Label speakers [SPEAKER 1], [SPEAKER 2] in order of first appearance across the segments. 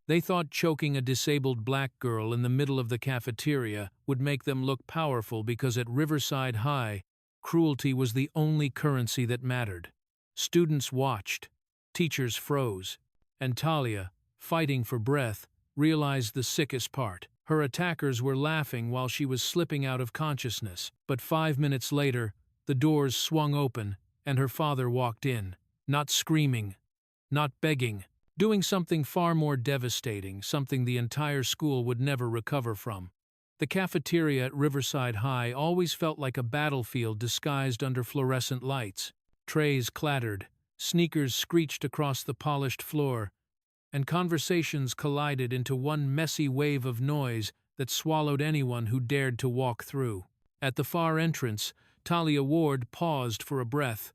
[SPEAKER 1] They thought choking a disabled black girl in the middle of the cafeteria would make them look powerful because at Riverside High, cruelty was the only currency that mattered. Students watched, teachers froze, and Talia, fighting for breath, realized the sickest part. Her attackers were laughing while she was slipping out of consciousness, but 5 minutes later, the doors swung open and her father walked in, not screaming, not begging, doing something far more devastating, something the entire school would never recover from. The cafeteria at Riverside High always felt like a battlefield disguised under fluorescent lights. Trays clattered, sneakers screeched across the polished floor, and conversations collided into one messy wave of noise that swallowed anyone who dared to walk through. At the far entrance, Talia Ward paused for a breath,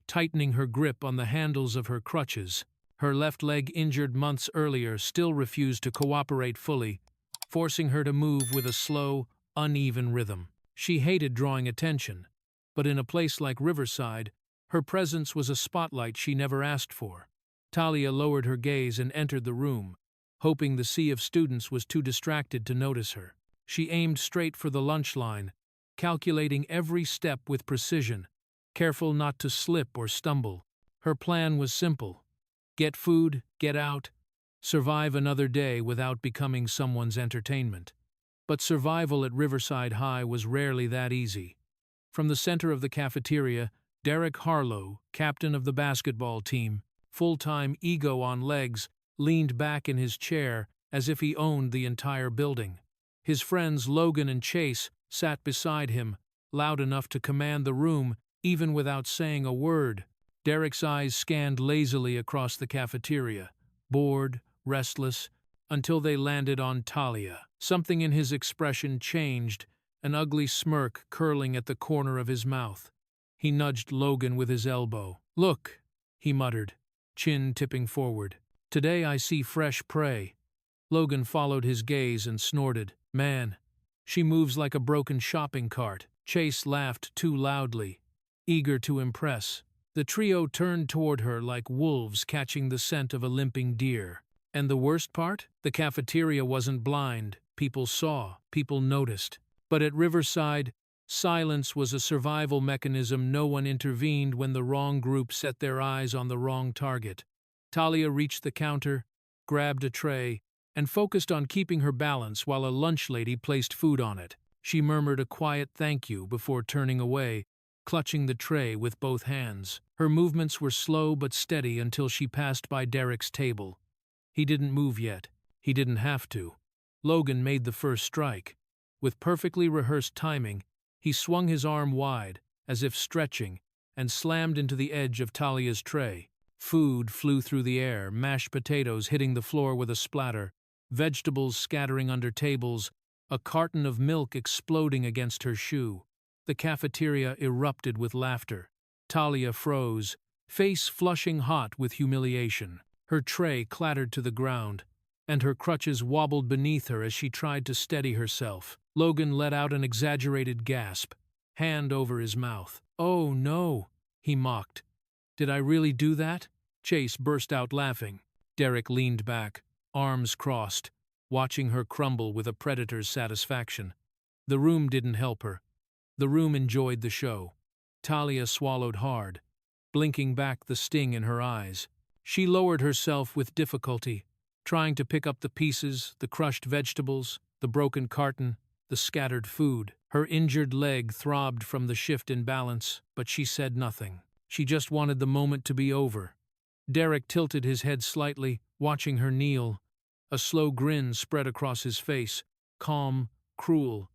[SPEAKER 1] tightening her grip on the handles of her crutches. Her left leg, injured months earlier, still refused to cooperate fully, forcing her to move with a slow, uneven rhythm. She hated drawing attention, but in a place like Riverside, her presence was a spotlight she never asked for. Talia lowered her gaze and entered the room, hoping the sea of students was too distracted to notice her. She aimed straight for the lunch line, calculating every step with precision, careful not to slip or stumble. Her plan was simple: get food, get out, survive another day without becoming someone's entertainment. But survival at Riverside High was rarely that easy. From the center of the cafeteria, Derek Harlow, captain of the basketball team, full-time ego on legs, leaned back in his chair as if he owned the entire building. His friends Logan and Chase sat beside him, loud enough to command the room even without saying a word. Derek's eyes scanned lazily across the cafeteria, bored, restless, until they landed on Talia. Something in his expression changed, an ugly smirk curling at the corner of his mouth. He nudged Logan with his elbow. "Look," he muttered, chin tipping forward. "Today I see fresh prey." Logan followed his gaze and snorted. "Man, she moves like a broken shopping cart." Chase laughed too loudly, eager to impress. The trio turned toward her like wolves catching the scent of a limping deer. And the worst part? The cafeteria wasn't blind. People saw, people noticed. But at Riverside, silence was a survival mechanism. No one intervened when the wrong group set their eyes on the wrong target. Talia reached the counter, grabbed a tray, and focused on keeping her balance while a lunch lady placed food on it. She murmured a quiet thank you before turning away, clutching the tray with both hands. Her movements were slow but steady until she passed by Derek's table. He didn't move yet. He didn't have to. Logan made the first strike. With perfectly rehearsed timing, he swung his arm wide, as if stretching, and slammed into the edge of Talia's tray. Food flew through the air, mashed potatoes hitting the floor with a splatter, vegetables scattering under tables, a carton of milk exploding against her shoe. The cafeteria erupted with laughter. Talia froze, face flushing hot with humiliation. Her tray clattered to the ground, and her crutches wobbled beneath her as she tried to steady herself. Logan let out an exaggerated gasp, hand over his mouth. "Oh no," he mocked. "Did I really do that?" Chase burst out laughing. Derek leaned back, arms crossed, watching her crumble with a predator's satisfaction. The room didn't help her. The room enjoyed the show. Talia swallowed hard, blinking back the sting in her eyes. She lowered herself with difficulty, trying to pick up the pieces, the crushed vegetables, the broken carton, the scattered food. Her injured leg throbbed from the shift in balance, but she said nothing. She just wanted the moment to be over. Derek tilted his head slightly, watching her kneel. A slow grin spread across his face, calm, cruel,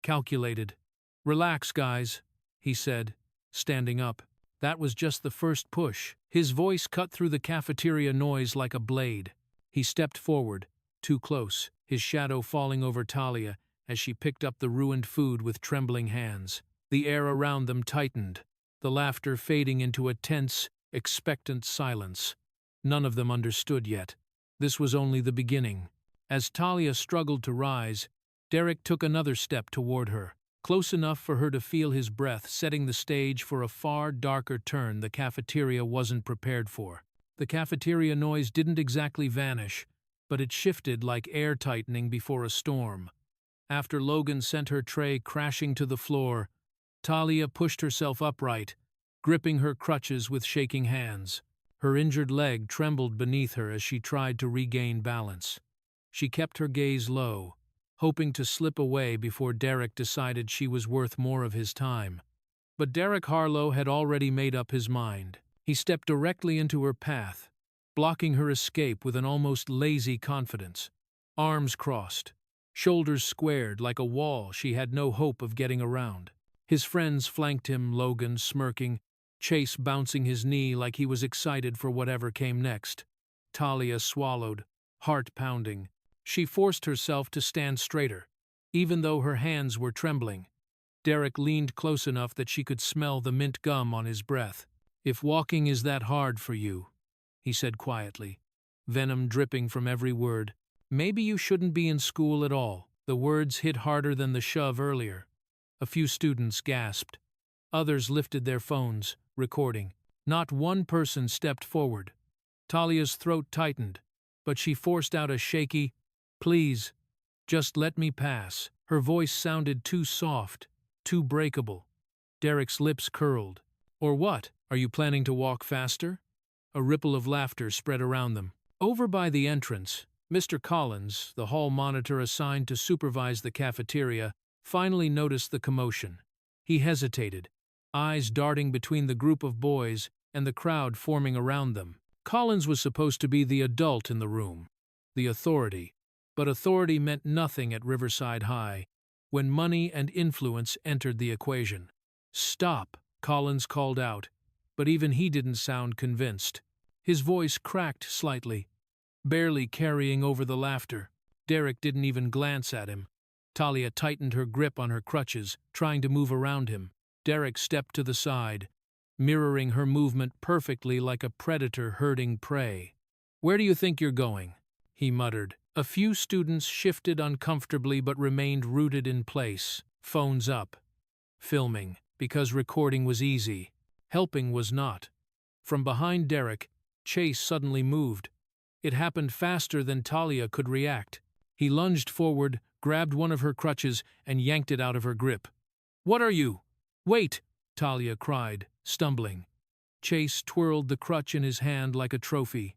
[SPEAKER 1] calculated. "Relax, guys," he said, standing up. That was just the first push. His voice cut through the cafeteria noise like a blade. He stepped forward, too close, his shadow falling over Talia as she picked up the ruined food with trembling hands. The air around them tightened, the laughter fading into a tense, expectant silence. None of them understood yet. This was only the beginning. As Talia struggled to rise, Derek took another step toward her, close enough for her to feel his breath, setting the stage for a far darker turn the cafeteria wasn't prepared for. The cafeteria noise didn't exactly vanish, but it shifted like air tightening before a storm. After Logan sent her tray crashing to the floor, Talia pushed herself upright, gripping her crutches with shaking hands. Her injured leg trembled beneath her as she tried to regain balance. She kept her gaze low, hoping to slip away before Derek decided she was worth more of his time. But Derek Harlow had already made up his mind. He stepped directly into her path, blocking her escape with an almost lazy confidence. Arms crossed, shoulders squared like a wall she had no hope of getting around. His friends flanked him, Logan smirking, Chase bouncing his knee like he was excited for whatever came next. Talia swallowed, heart pounding. She forced herself to stand straighter, even though her hands were trembling. Derek leaned close enough that she could smell the mint gum on his breath. "If walking is that hard for you," he said quietly, venom dripping from every word, "maybe you shouldn't be in school at all." The words hit harder than the shove earlier. A few students gasped. Others lifted their phones, recording. Not one person stepped forward. Talia's throat tightened, but she forced out a shaky, "Please, just let me pass." Her voice sounded too soft, too breakable. Derek's lips curled. "Or what? Are you planning to walk faster?" A ripple of laughter spread around them. Over by the entrance, Mr. Collins, the hall monitor assigned to supervise the cafeteria, finally noticed the commotion. He hesitated, eyes darting between the group of boys and the crowd forming around them. Collins was supposed to be the adult in the room, the authority, but authority meant nothing at Riverside High when money and influence entered the equation. "Stop," Collins called out, but even he didn't sound convinced. His voice cracked slightly, barely carrying over the laughter. Derek didn't even glance at him. Talia tightened her grip on her crutches, trying to move around him. Derek stepped to the side, mirroring her movement perfectly like a predator herding prey. "Where do you think you're going?" he muttered. A few students shifted uncomfortably but remained rooted in place, phones up, filming, because recording was easy. Helping was not. From behind Derek, Chase suddenly moved. It happened faster than Talia could react. He lunged forward, grabbed one of her crutches, and yanked it out of her grip. "What are you?" "Wait!" Talia cried, stumbling. Chase twirled the crutch in his hand like a trophy,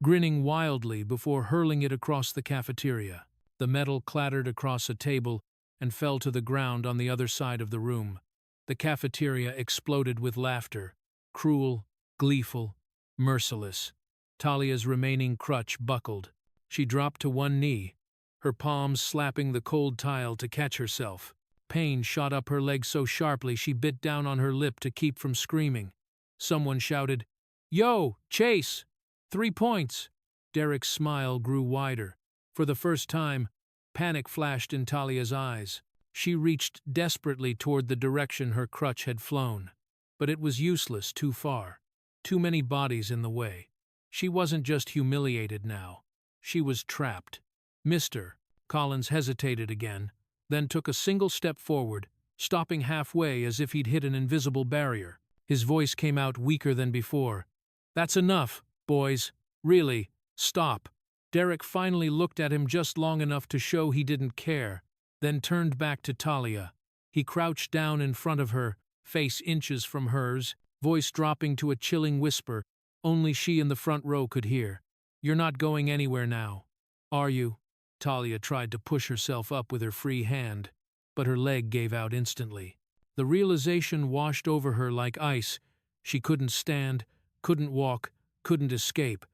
[SPEAKER 1] grinning wildly before hurling it across the cafeteria. The metal clattered across a table and fell to the ground on the other side of the room. The cafeteria exploded with laughter, cruel, gleeful, merciless. Talia's remaining crutch buckled. She dropped to one knee, her palms slapping the cold tile to catch herself. Pain shot up her leg so sharply she bit down on her lip to keep from screaming. Someone shouted, "Yo, Chase! 3 points!" Derek's smile grew wider. For the first time, panic flashed in Talia's eyes. She reached desperately toward the direction her crutch had flown. But it was useless, too far. Too many bodies in the way. She wasn't just humiliated now. She was trapped. "Mister," Collins hesitated again, then took a single step forward, stopping halfway as if he'd hit an invisible barrier. His voice came out weaker than before. "That's enough, boys. Really, stop." Derek finally looked at him just long enough to show he didn't care, then turned back to Talia. He crouched down in front of her, face inches from hers, voice dropping to a chilling whisper only she in the front row could hear. "You're not going anywhere now, are you?" Talia tried to push herself up with her free hand, but her leg gave out instantly. The realization washed over her like ice. She couldn't stand, couldn't walk, couldn't escape.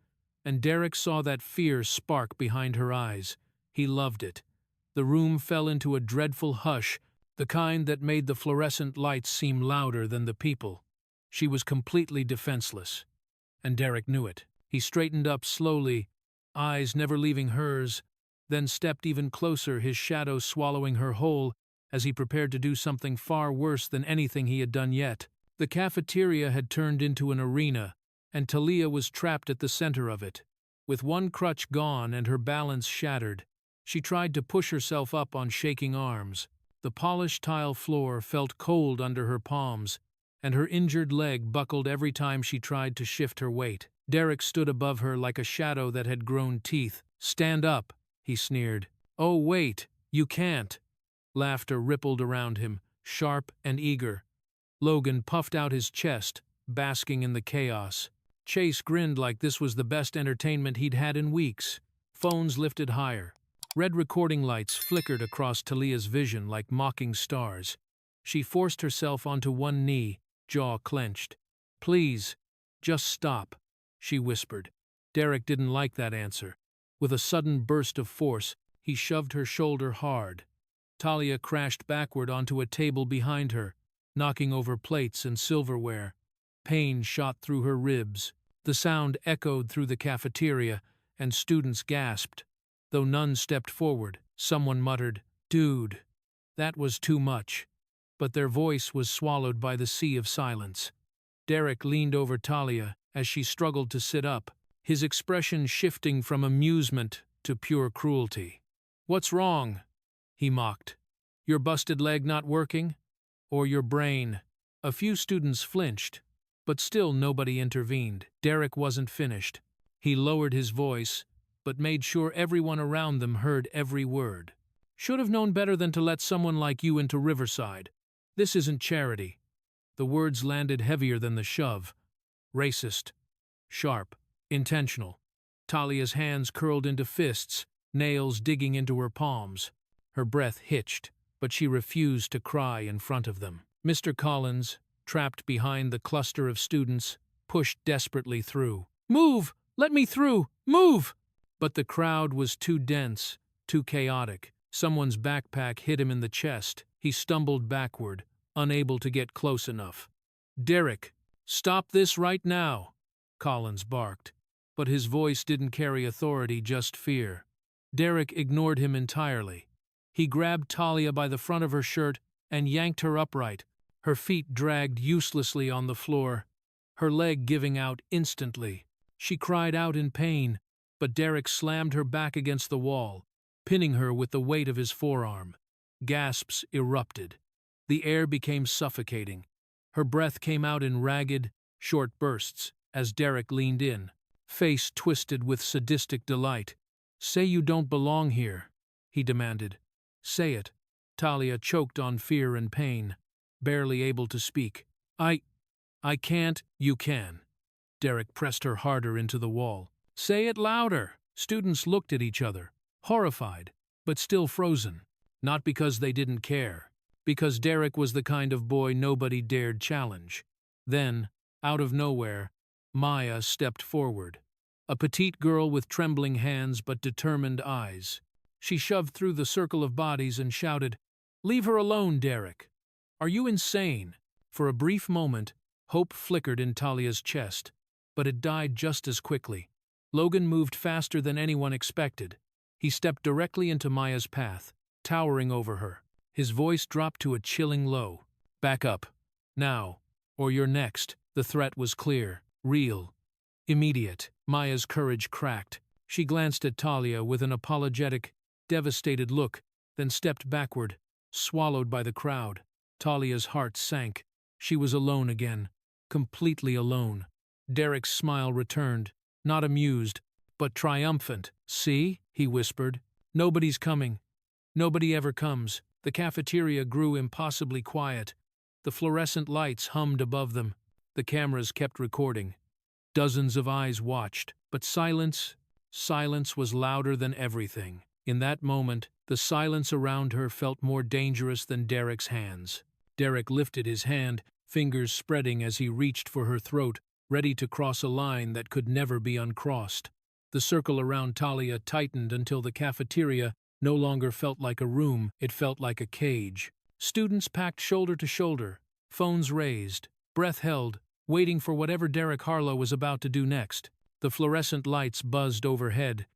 [SPEAKER 1] And Derek saw that fear spark behind her eyes. He loved it. The room fell into a dreadful hush, the kind that made the fluorescent lights seem louder than the people. She was completely defenseless. And Derek knew it. He straightened up slowly, eyes never leaving hers, then stepped even closer, his shadow swallowing her whole, as he prepared to do something far worse than anything he had done yet. The cafeteria had turned into an arena, and Talia was trapped at the center of it. With one crutch gone and her balance shattered, she tried to push herself up on shaking arms. The polished tile floor felt cold under her palms, and her injured leg buckled every time she tried to shift her weight. Derek stood above her like a shadow that had grown teeth, "Stand up," he sneered. "Oh, wait, you can't." Laughter rippled around him, sharp and eager. Logan puffed out his chest, basking in the chaos. Chase grinned like this was the best entertainment he'd had in weeks. Phones lifted higher. Red recording lights flickered across Talia's vision like mocking stars. She forced herself onto one knee, jaw clenched. "Please, just stop," she whispered. Derek didn't like that answer. With a sudden burst of force, he shoved her shoulder hard. Talia crashed backward onto a table behind her, knocking over plates and silverware. Pain shot through her ribs. The sound echoed through the cafeteria, and students gasped. Though none stepped forward, someone muttered, "Dude." That was too much. But their voice was swallowed by the sea of silence. Derek leaned over Talia as she struggled to sit up, his expression shifting from amusement to pure cruelty. "What's wrong?" he mocked. "Your busted leg not working? Or your brain?" A few students flinched, but still nobody intervened. Derek wasn't finished. He lowered his voice, but made sure everyone around them heard every word. "Should have known better than to let someone like you into Riverside. This isn't charity." The words landed heavier than the shove. Racist. Sharp. Intentional. Talia's hands curled into fists, nails digging into her palms. Her breath hitched, but she refused to cry in front of them. Mr. Collins, trapped behind the cluster of students, pushed desperately through. "Move! Let me through! Move!" But the crowd was too dense, too chaotic. Someone's backpack hit him in the chest. He stumbled backward, unable to get close enough. "Derek, stop this right now," Collins barked. But his voice didn't carry authority, just fear. Derek ignored him entirely. He grabbed Talia by the front of her shirt and yanked her upright, her feet dragged uselessly on the floor, her leg giving out instantly. She cried out in pain, but Derek slammed her back against the wall, pinning her with the weight of his forearm. Gasps erupted. The air became suffocating. Her breath came out in ragged, short bursts as Derek leaned in, face twisted with sadistic delight. "Say you don't belong here," he demanded. "Say it." Talia choked on fear and pain, barely able to speak. I can't." "You can." Derek pressed her harder into the wall. "Say it louder." Students looked at each other, horrified, but still frozen. Not because they didn't care, because Derek was the kind of boy nobody dared challenge. Then, out of nowhere, Maya stepped forward. A petite girl with trembling hands but determined eyes. She shoved through the circle of bodies and shouted, "Leave her alone, Derek. Are you insane?" For a brief moment, hope flickered in Talia's chest, but it died just as quickly. Logan moved faster than anyone expected. He stepped directly into Maya's path, towering over her. His voice dropped to a chilling low. "Back up. Now, or you're next." The threat was clear, real, immediate. Maya's courage cracked. She glanced at Talia with an apologetic, devastated look, then stepped backward, swallowed by the crowd. Talia's heart sank. She was alone again, completely alone. Derek's smile returned, not amused, but triumphant. "See?" he whispered. "Nobody's coming. Nobody ever comes." The cafeteria grew impossibly quiet. The fluorescent lights hummed above them. The cameras kept recording. Dozens of eyes watched, but silence was louder than everything. In that moment, the silence around her felt more dangerous than Derek's hands. Derek lifted his hand, fingers spreading as he reached for her throat, ready to cross a line that could never be uncrossed. The circle around Talia tightened until the cafeteria no longer felt like a room, it felt like a cage. Students packed shoulder to shoulder, phones raised, breath held, waiting for whatever Derek Harlow was about to do next. The fluorescent lights buzzed overhead,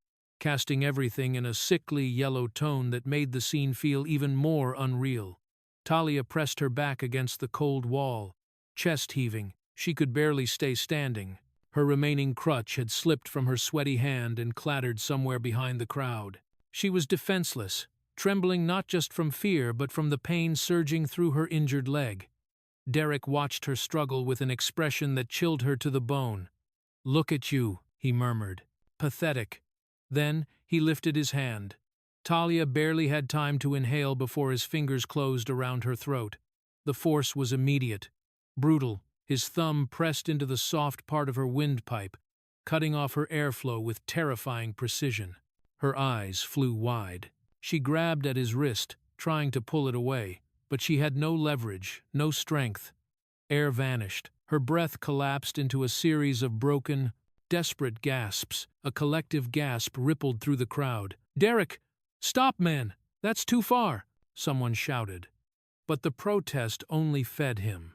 [SPEAKER 1] casting everything in a sickly yellow tone that made the scene feel even more unreal. Talia pressed her back against the cold wall, chest heaving. She could barely stay standing. Her remaining crutch had slipped from her sweaty hand and clattered somewhere behind the crowd. She was defenseless, trembling not just from fear but from the pain surging through her injured leg. Derek watched her struggle with an expression that chilled her to the bone. "Look at you," he murmured. "Pathetic. Then he lifted his hand. Talia barely had time to inhale before his fingers closed around her throat. The force was immediate, brutal. His thumb pressed into the soft part of her windpipe, cutting off her airflow with terrifying precision. Her eyes flew wide. She grabbed at his wrist, trying to pull it away, but she had no leverage, no strength. Air vanished. Her breath collapsed into a series of broken, desperate gasps. A collective gasp rippled through the crowd. "Derek! Stop, man! That's too far!" someone shouted. But the protest only fed him.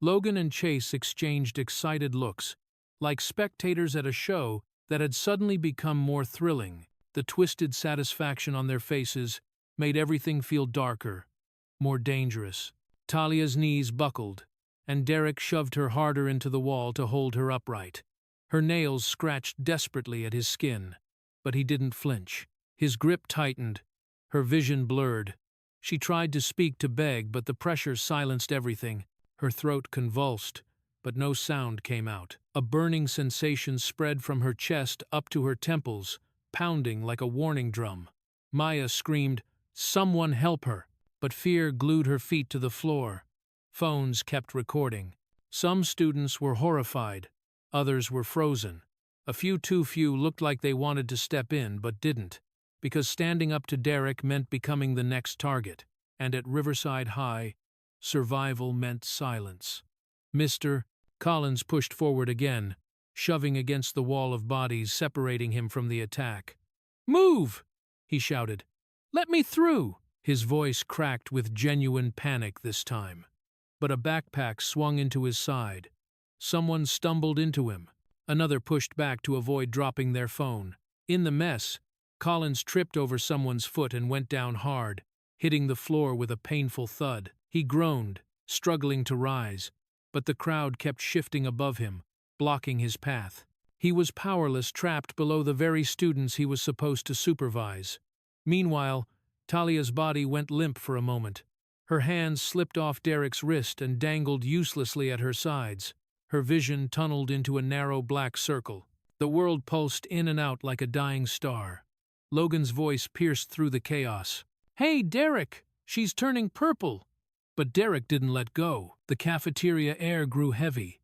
[SPEAKER 1] Logan and Chase exchanged excited looks, like spectators at a show that had suddenly become more thrilling. The twisted satisfaction on their faces made everything feel darker, more dangerous. Talia's knees buckled, and Derek shoved her harder into the wall to hold her upright. Her nails scratched desperately at his skin, but he didn't flinch. His grip tightened, her vision blurred. She tried to speak, to beg, but the pressure silenced everything. Her throat convulsed, but no sound came out. A burning sensation spread from her chest up to her temples, pounding like a warning drum. Maya screamed, "Someone help her!" But fear glued her feet to the floor. Phones kept recording. Some students were horrified, others were frozen. A few too few looked like they wanted to step in but didn't, because standing up to Derek meant becoming the next target, and at Riverside High, survival meant silence. Mr. Collins pushed forward again, shoving against the wall of bodies separating him from the attack. "Move!" he shouted. "Let me through!" His voice cracked with genuine panic this time. But a backpack swung into his side. Someone stumbled into him. Another pushed back to avoid dropping their phone. In the mess, Collins tripped over someone's foot and went down hard, hitting the floor with a painful thud. He groaned, struggling to rise, but the crowd kept shifting above him, blocking his path. He was powerless, trapped below the very students he was supposed to supervise. Meanwhile, Talia's body went limp for a moment. Her hands slipped off Derek's wrist and dangled uselessly at her sides. Her vision tunneled into a narrow black circle. The world pulsed in and out like a dying star. Logan's voice pierced through the chaos. "Hey, Derek! She's turning purple!" But Derek didn't let go. The cafeteria air grew heavy,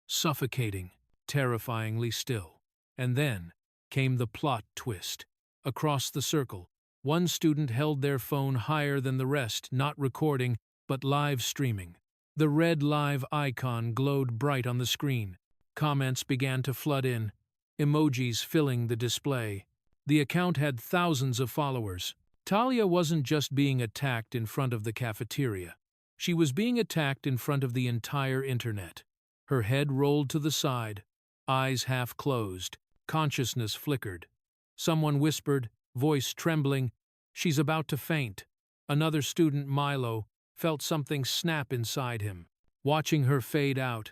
[SPEAKER 1] suffocating, terrifyingly still. And then came the plot twist. Across the circle, one student held their phone higher than the rest, not recording, but live streaming. The red live icon glowed bright on the screen. Comments began to flood in, emojis filling the display. The account had thousands of followers. Talia wasn't just being attacked in front of the cafeteria. She was being attacked in front of the entire internet. Her head rolled to the side, eyes half closed, consciousness flickered. Someone whispered, voice trembling, "She's about to faint." Another student, Milo, felt something snap inside him. Watching her fade out,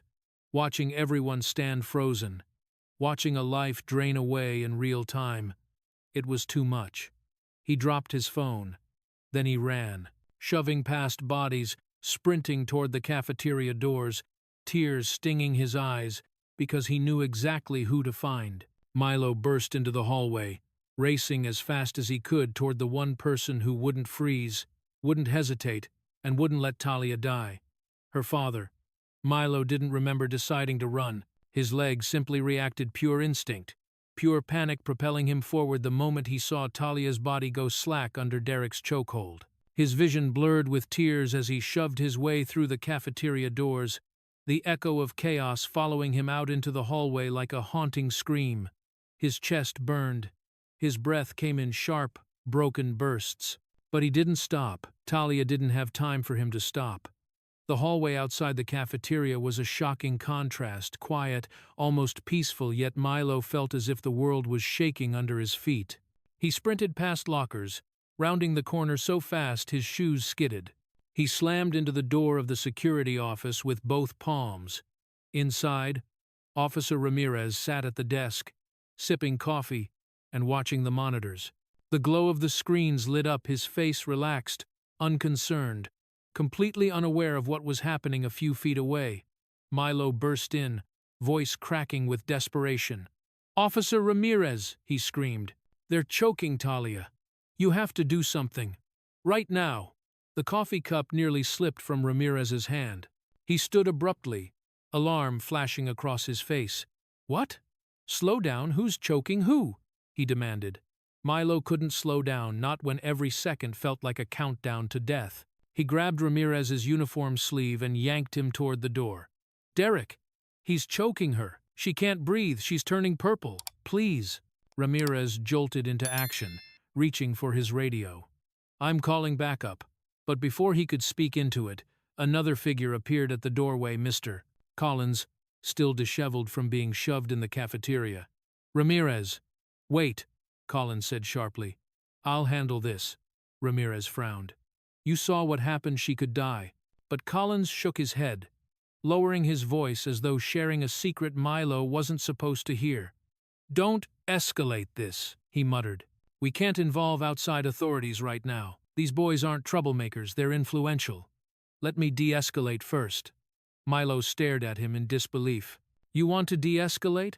[SPEAKER 1] watching everyone stand frozen, watching a life drain away in real time. It was too much. He dropped his phone. Then he ran, shoving past bodies, sprinting toward the cafeteria doors, tears stinging his eyes because he knew exactly who to find. Milo burst into the hallway, racing as fast as he could toward the one person who wouldn't freeze, wouldn't hesitate, and wouldn't let Talia die. Her father. Milo didn't remember deciding to run. His legs simply reacted pure instinct, pure panic propelling him forward the moment he saw Talia's body go slack under Derek's chokehold. His vision blurred with tears as he shoved his way through the cafeteria doors, the echo of chaos following him out into the hallway like a haunting scream. His chest burned. His breath came in sharp, broken bursts. But he didn't stop. Talia didn't have time for him to stop. The hallway outside the cafeteria was a shocking contrast, quiet, almost peaceful, yet Milo felt as if the world was shaking under his feet. He sprinted past lockers, rounding the corner so fast his shoes skidded. He slammed into the door of the security office with both palms. Inside, Officer Ramirez sat at the desk, sipping coffee and watching the monitors. The glow of the screens lit up his face, relaxed, unconcerned, completely unaware of what was happening a few feet away. Milo burst in, voice cracking with desperation. "Officer Ramirez!" he screamed. They're choking Talia. You have to do something. Right now. The coffee cup nearly slipped from Ramirez's hand. He stood abruptly, alarm flashing across his face. What? Slow down, who's choking who? He demanded. Milo couldn't slow down, not when every second felt like a countdown to death. He grabbed Ramirez's uniform sleeve and yanked him toward the door. Derek! He's choking her. She can't breathe, she's turning purple. Please! Ramirez jolted into action, reaching for his radio. I'm calling backup. But before he could speak into it, another figure appeared at the doorway. Mr. Collins, still disheveled from being shoved in the cafeteria. Ramirez. Wait, Collins said sharply. I'll handle this. Ramirez frowned. You saw what happened, she could die. But Collins shook his head, lowering his voice as though sharing a secret Milo wasn't supposed to hear. Don't escalate this, he muttered. We can't involve outside authorities right now. These boys aren't troublemakers, they're influential. Let me de-escalate first. Milo stared at him in disbelief. You want to de-escalate?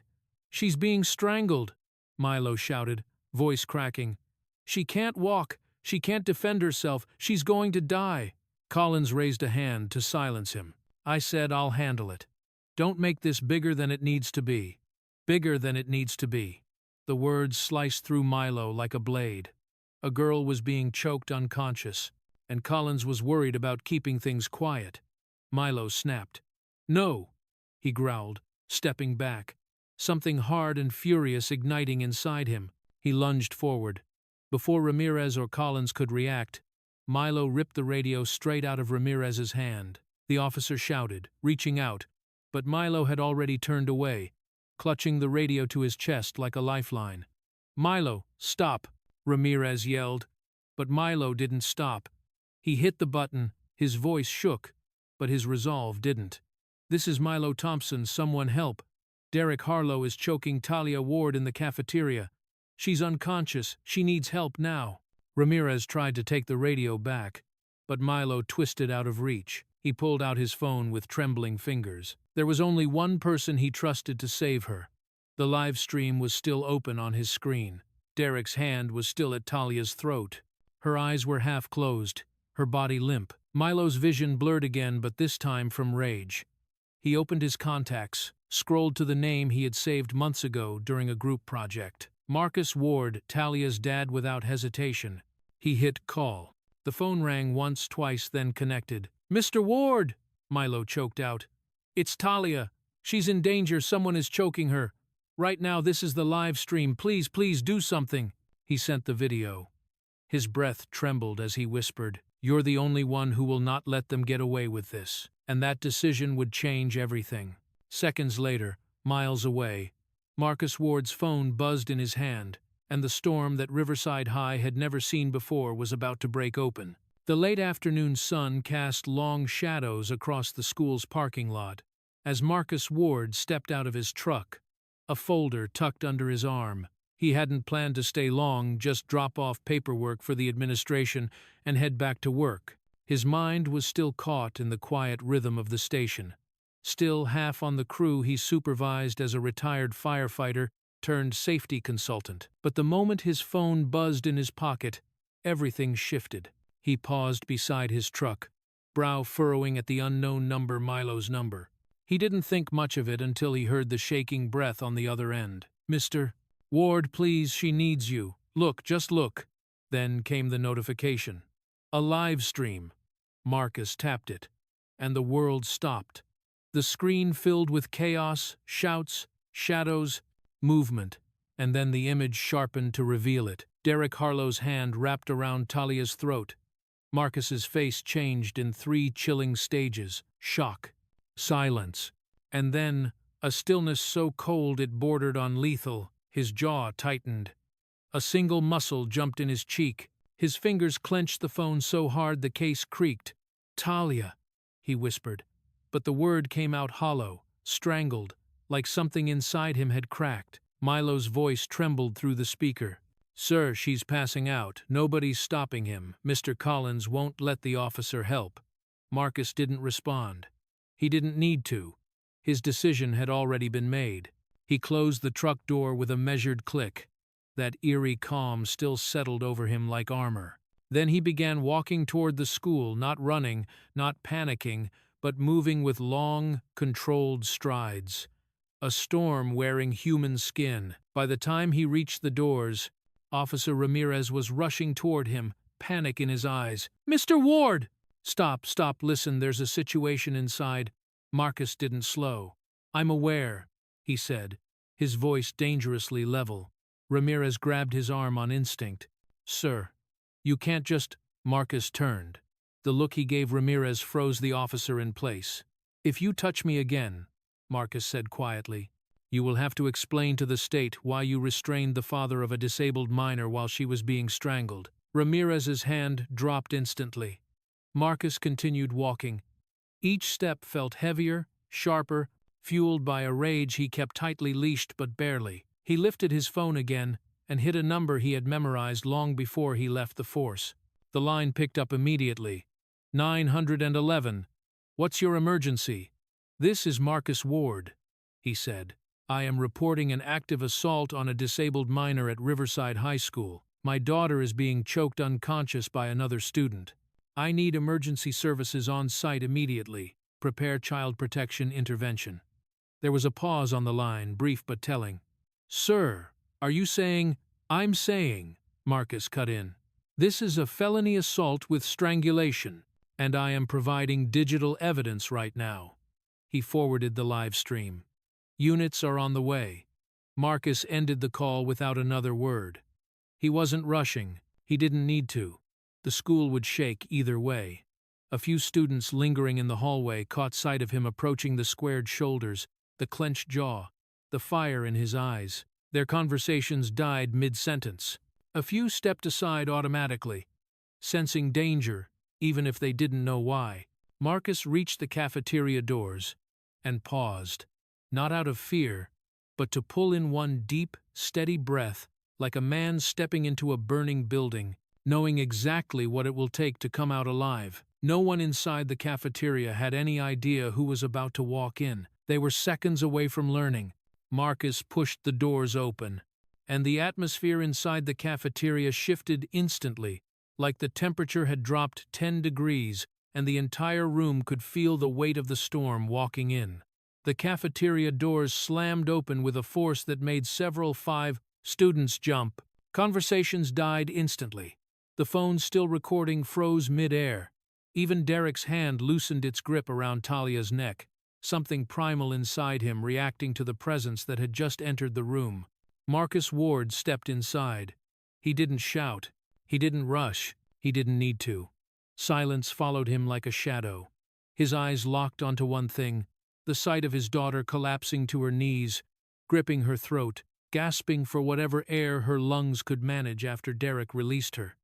[SPEAKER 1] She's being strangled, Milo shouted, voice cracking. She can't walk, she can't defend herself, she's going to die. Collins raised a hand to silence him. I said I'll handle it. Don't make this bigger than it needs to be. Bigger than it needs to be. The words sliced through Milo like a blade. A girl was being choked unconscious, and Collins was worried about keeping things quiet. Milo snapped. No, he growled, stepping back, something hard and furious igniting inside him. He lunged forward. Before Ramirez or Collins could react, Milo ripped the radio straight out of Ramirez's hand. The officer shouted, reaching out, but Milo had already turned away, clutching the radio to his chest like a lifeline. Milo, stop! Ramirez yelled, but Milo didn't stop. He hit the button, his voice shook, but his resolve didn't. This is Milo Thompson, someone help. Derek Harlow is choking Talia Ward in the cafeteria. She's unconscious, she needs help now. Ramirez tried to take the radio back, but Milo twisted out of reach. He pulled out his phone with trembling fingers. There was only one person he trusted to save her. The live stream was still open on his screen. Derek's hand was still at Talia's throat. Her eyes were half closed, her body limp. Milo's vision blurred again, but this time from rage. He opened his contacts, scrolled to the name he had saved months ago during a group project. Marcus Ward, Talia's dad, without hesitation. He hit call. The phone rang once, twice, then connected. Mr. Ward! Milo choked out. It's Talia. She's in danger, someone is choking her. Right now, this is the live stream. Please, please do something. He sent the video. His breath trembled as he whispered, You're the only one who will not let them get away with this. And that decision would change everything. Seconds later, miles away, Marcus Ward's phone buzzed in his hand, and the storm that Riverside High had never seen before was about to break open. The late afternoon sun cast long shadows across the school's parking lot as Marcus Ward stepped out of his truck, a folder tucked under his arm. He hadn't planned to stay long, just drop off paperwork for the administration and head back to work. His mind was still caught in the quiet rhythm of the station. Still half on the crew he supervised as a retired firefighter turned safety consultant. But the moment his phone buzzed in his pocket, everything shifted. He paused beside his truck, brow furrowing at the unknown number, Milo's number. He didn't think much of it until he heard the shaking breath on the other end. Mr. Ward, please, she needs you. Look, just look. Then came the notification. A live stream. Marcus tapped it, and the world stopped. The screen filled with chaos, shouts, shadows, movement, and then the image sharpened to reveal it. Derek Harlow's hand wrapped around Talia's throat. Marcus's face changed in 3 chilling stages: shock, silence, and then a stillness so cold it bordered on lethal. His jaw tightened. A single muscle jumped in his cheek. His fingers clenched the phone so hard the case creaked. Talia, he whispered, but the word came out hollow, strangled, like something inside him had cracked. Milo's voice trembled through the speaker. Sir, she's passing out. Nobody's stopping him. Mr. Collins won't let the officer help. Marcus didn't respond. He didn't need to. His decision had already been made. He closed the truck door with a measured click. That eerie calm still settled over him like armor. Then he began walking toward the school, not running, not panicking, but moving with long, controlled strides. A storm wearing human skin. By the time he reached the doors, Officer Ramirez was rushing toward him, panic in his eyes. "Mr. Ward!" "Stop, listen, there's a situation inside." Marcus didn't slow. "I'm aware," he said, his voice dangerously level. Ramirez grabbed his arm on instinct. "Sir, you can't just—" Marcus turned. The look he gave Ramirez froze the officer in place. "If you touch me again," Marcus said quietly, "you will have to explain to the state why you restrained the father of a disabled minor while she was being strangled." Ramirez's hand dropped instantly. Marcus continued walking. Each step felt heavier, sharper, fueled by a rage he kept tightly leashed but barely. He lifted his phone again and hit a number he had memorized long before he left the force. The line picked up immediately. 911. "What's your emergency?" "This is Marcus Ward," he said. "I am reporting an active assault on a disabled minor at Riverside High School. My daughter is being choked unconscious by another student. I need emergency services on site immediately. Prepare child protection intervention." There was a pause on the line, brief but telling. "Sir, are you saying—" "I'm saying," Marcus cut in, "this is a felony assault with strangulation, and I am providing digital evidence right now." He forwarded the live stream. "Units are on the way." Marcus ended the call without another word. He wasn't rushing. He didn't need to. The school would shake either way. A few students lingering in the hallway caught sight of him approaching the squared shoulders, the clenched jaw, the fire in his eyes. Their conversations died mid-sentence. A few stepped aside automatically, sensing danger, even if they didn't know why. Marcus reached the cafeteria doors and paused, not out of fear, but to pull in one deep, steady breath, like a man stepping into a burning building, knowing exactly what it will take to come out alive. No one inside the cafeteria had any idea who was about to walk in. They were seconds away from learning. Marcus pushed the doors open, and the atmosphere inside the cafeteria shifted instantly, like the temperature had dropped 10 degrees, and the entire room could feel the weight of the storm walking in. The cafeteria doors slammed open with a force that made several 5 students jump. Conversations died instantly. The phone still recording froze mid-air. Even Derek's hand loosened its grip around Talia's neck, something primal inside him reacting to the presence that had just entered the room. Marcus Ward stepped inside. He didn't shout. He didn't rush. He didn't need to. Silence followed him like a shadow. His eyes locked onto one thing, the sight of his daughter collapsing to her knees, gripping her throat, gasping for whatever air her lungs could manage after Derek released her.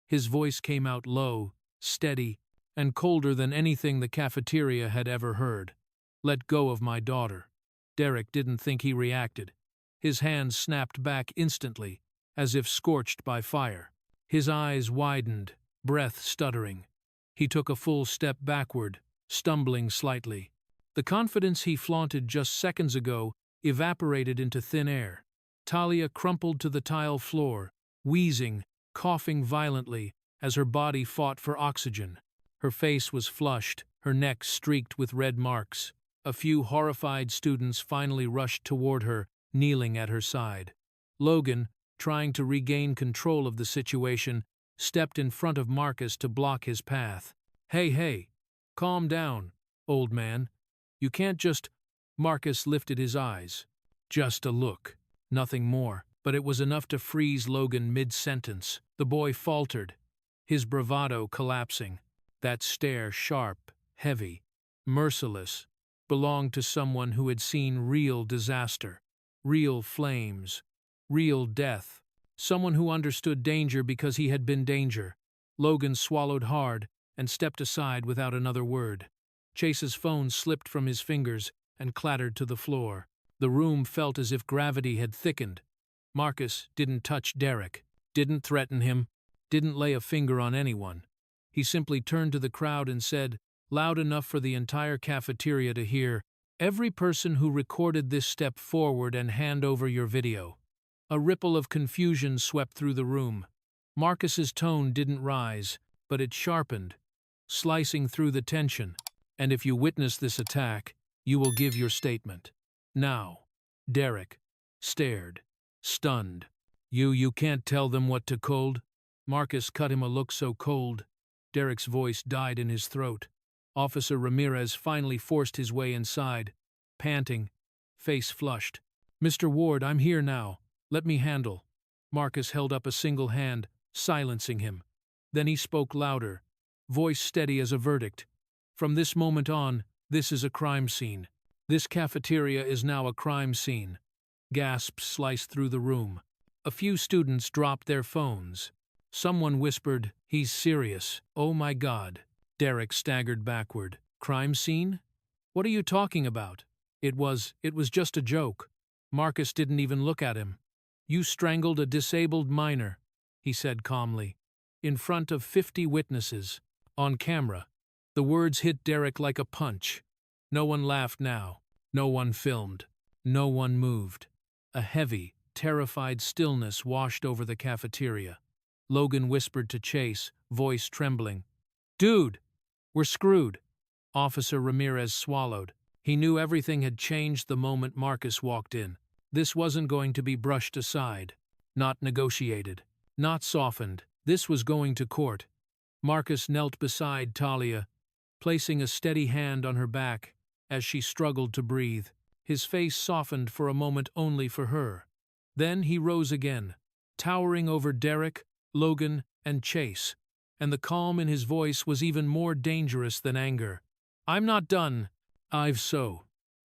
[SPEAKER 1] His voice came out low, steady, and colder than anything the cafeteria had ever heard. "Let go of my daughter." Derek didn't think he reacted. His hands snapped back instantly, as if scorched by fire. His eyes widened, breath stuttering. He took a full step backward, stumbling slightly. The confidence he flaunted just seconds ago evaporated into thin air. Talia crumpled to the tile floor, wheezing, coughing violently as her body fought for oxygen. Her face was flushed, her neck streaked with red marks. A few horrified students finally rushed toward her, kneeling at her side. Logan, trying to regain control of the situation, stepped in front of Marcus to block his path. Hey, calm down, old man. You can't just—" Marcus lifted his eyes. Just a look, nothing more, but it was enough to freeze Logan mid-sentence. The boy faltered, his bravado collapsing. That stare, sharp, heavy, merciless, belonged to someone who had seen real disaster, real flames, real death. Someone who understood danger because he had been danger. Logan swallowed hard and stepped aside without another word. Chase's phone slipped from his fingers and clattered to the floor. The room felt as if gravity had thickened. Marcus didn't touch Derek, didn't threaten him, didn't lay a finger on anyone. He simply turned to the crowd and said, loud enough for the entire cafeteria to hear, "Every person who recorded this step forward and hand over your video." A ripple of confusion swept through the room. Marcus's tone didn't rise, but it sharpened, slicing through the tension. "And if you witness this attack, you will give your statement." "Now." Derek stared, stunned. You can't tell them what to cold?" Marcus cut him a look so cold, Derek's voice died in his throat. Officer Ramirez finally forced his way inside, panting, face flushed. "Mr. Ward, I'm here now. Let me handle." Marcus held up a single hand, silencing him. Then he spoke louder, voice steady as a verdict. "From this moment on, this is a crime scene. This cafeteria is now a crime scene." Gasps sliced through the room. A few students dropped their phones. Someone whispered, "He's serious. Oh my God." Derek staggered backward. "Crime scene? What are you talking about?" It was just a joke." Marcus didn't even look at him. "You strangled a disabled minor," he said calmly, "in front of 50 witnesses, on camera." The words hit Derek like a punch. No one laughed now. No one filmed. No one moved. A heavy, terrified stillness washed over the cafeteria. Logan whispered to Chase, voice trembling, "Dude, we're screwed." Officer Ramirez swallowed. He knew everything had changed the moment Marcus walked in. This wasn't going to be brushed aside, not negotiated, not softened. This was going to court. Marcus knelt beside Talia, placing a steady hand on her back as she struggled to breathe. His face softened for a moment only for her. Then he rose again, towering over Derek, Logan, and Chase, and the calm in his voice was even more dangerous than anger. "I'm not done. I've so."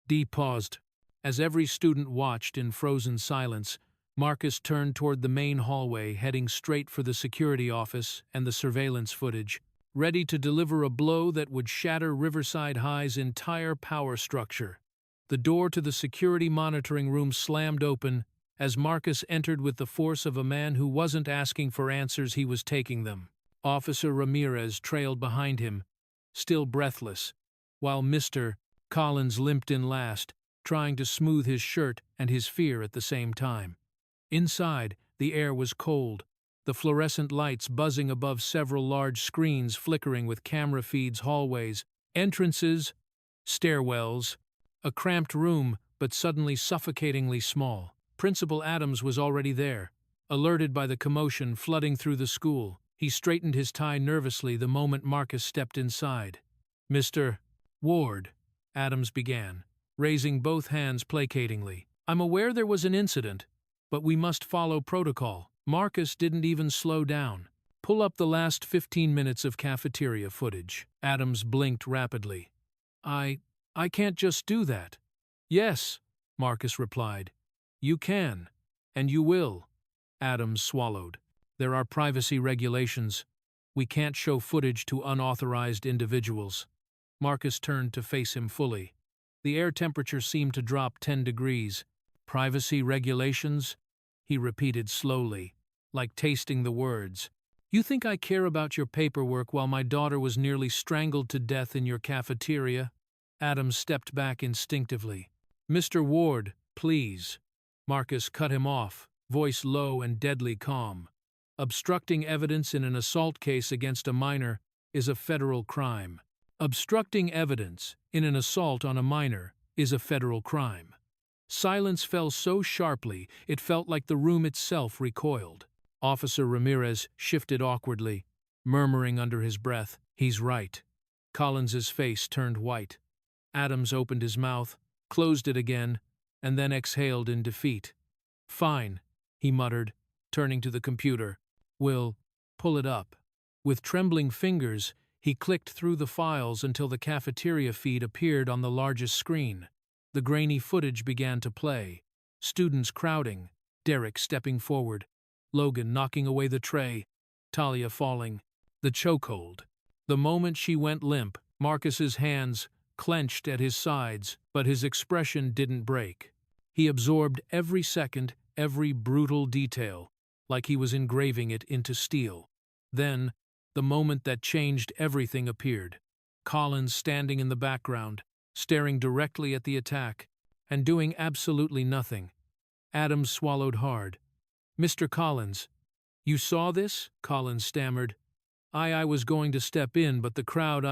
[SPEAKER 1] Dee paused. As every student watched in frozen silence, Marcus turned toward the main hallway, heading straight for the security office and the surveillance footage, ready to deliver a blow that would shatter Riverside High's entire power structure. The door to the security monitoring room slammed open as Marcus entered with the force of a man who wasn't asking for answers, he was taking them. Officer Ramirez trailed behind him, still breathless, while Mr. Collins limped in last, trying to smooth his shirt and his fear at the same time. Inside, the air was cold, the fluorescent lights buzzing above several large screens flickering with camera feeds, hallways, entrances, stairwells, a cramped room but suddenly suffocatingly small. Principal Adams was already there, alerted by the commotion flooding through the school. He straightened his tie nervously the moment Marcus stepped inside. "Mr. Ward," Adams began, raising both hands placatingly. "I'm aware there was an incident, but we must follow protocol." Marcus didn't even slow down. "Pull up the last 15 minutes of cafeteria footage." Adams blinked rapidly. I can't just do that." "Yes," Marcus replied. "You can, and you will." Adams swallowed. "There are privacy regulations. We can't show footage to unauthorized individuals." Marcus turned to face him fully. The air temperature seemed to drop 10 degrees. "Privacy regulations?" he repeated slowly, like tasting the words. "You think I care about your paperwork while my daughter was nearly strangled to death in your cafeteria?" Adams stepped back instinctively. "Mr. Ward, please." Marcus cut him off, voice low and deadly calm. "Obstructing evidence in an assault case against a minor is a federal crime. Obstructing evidence in an assault on a minor is a federal crime." Silence fell so sharply it felt like the room itself recoiled. Officer Ramirez shifted awkwardly, murmuring under his breath, "He's right." Collins's face turned white. Adams opened his mouth, closed it again, and then exhaled in defeat. "Fine," he muttered, turning to the computer. "We'll pull it up." With trembling fingers, he clicked through the files until the cafeteria feed appeared on the largest screen. The grainy footage began to play. Students crowding, Derek stepping forward, Logan knocking away the tray, Talia falling. The chokehold. The moment she went limp, Marcus's hands clenched at his sides, but his expression didn't break. He absorbed every second, every brutal detail, like he was engraving it into steel. Then, the moment that changed everything appeared. Collins standing in the background, staring directly at the attack, and doing absolutely nothing. Adams swallowed hard, "Mr. Collins, you saw this?" Collins stammered. I was going to step in, but the crowd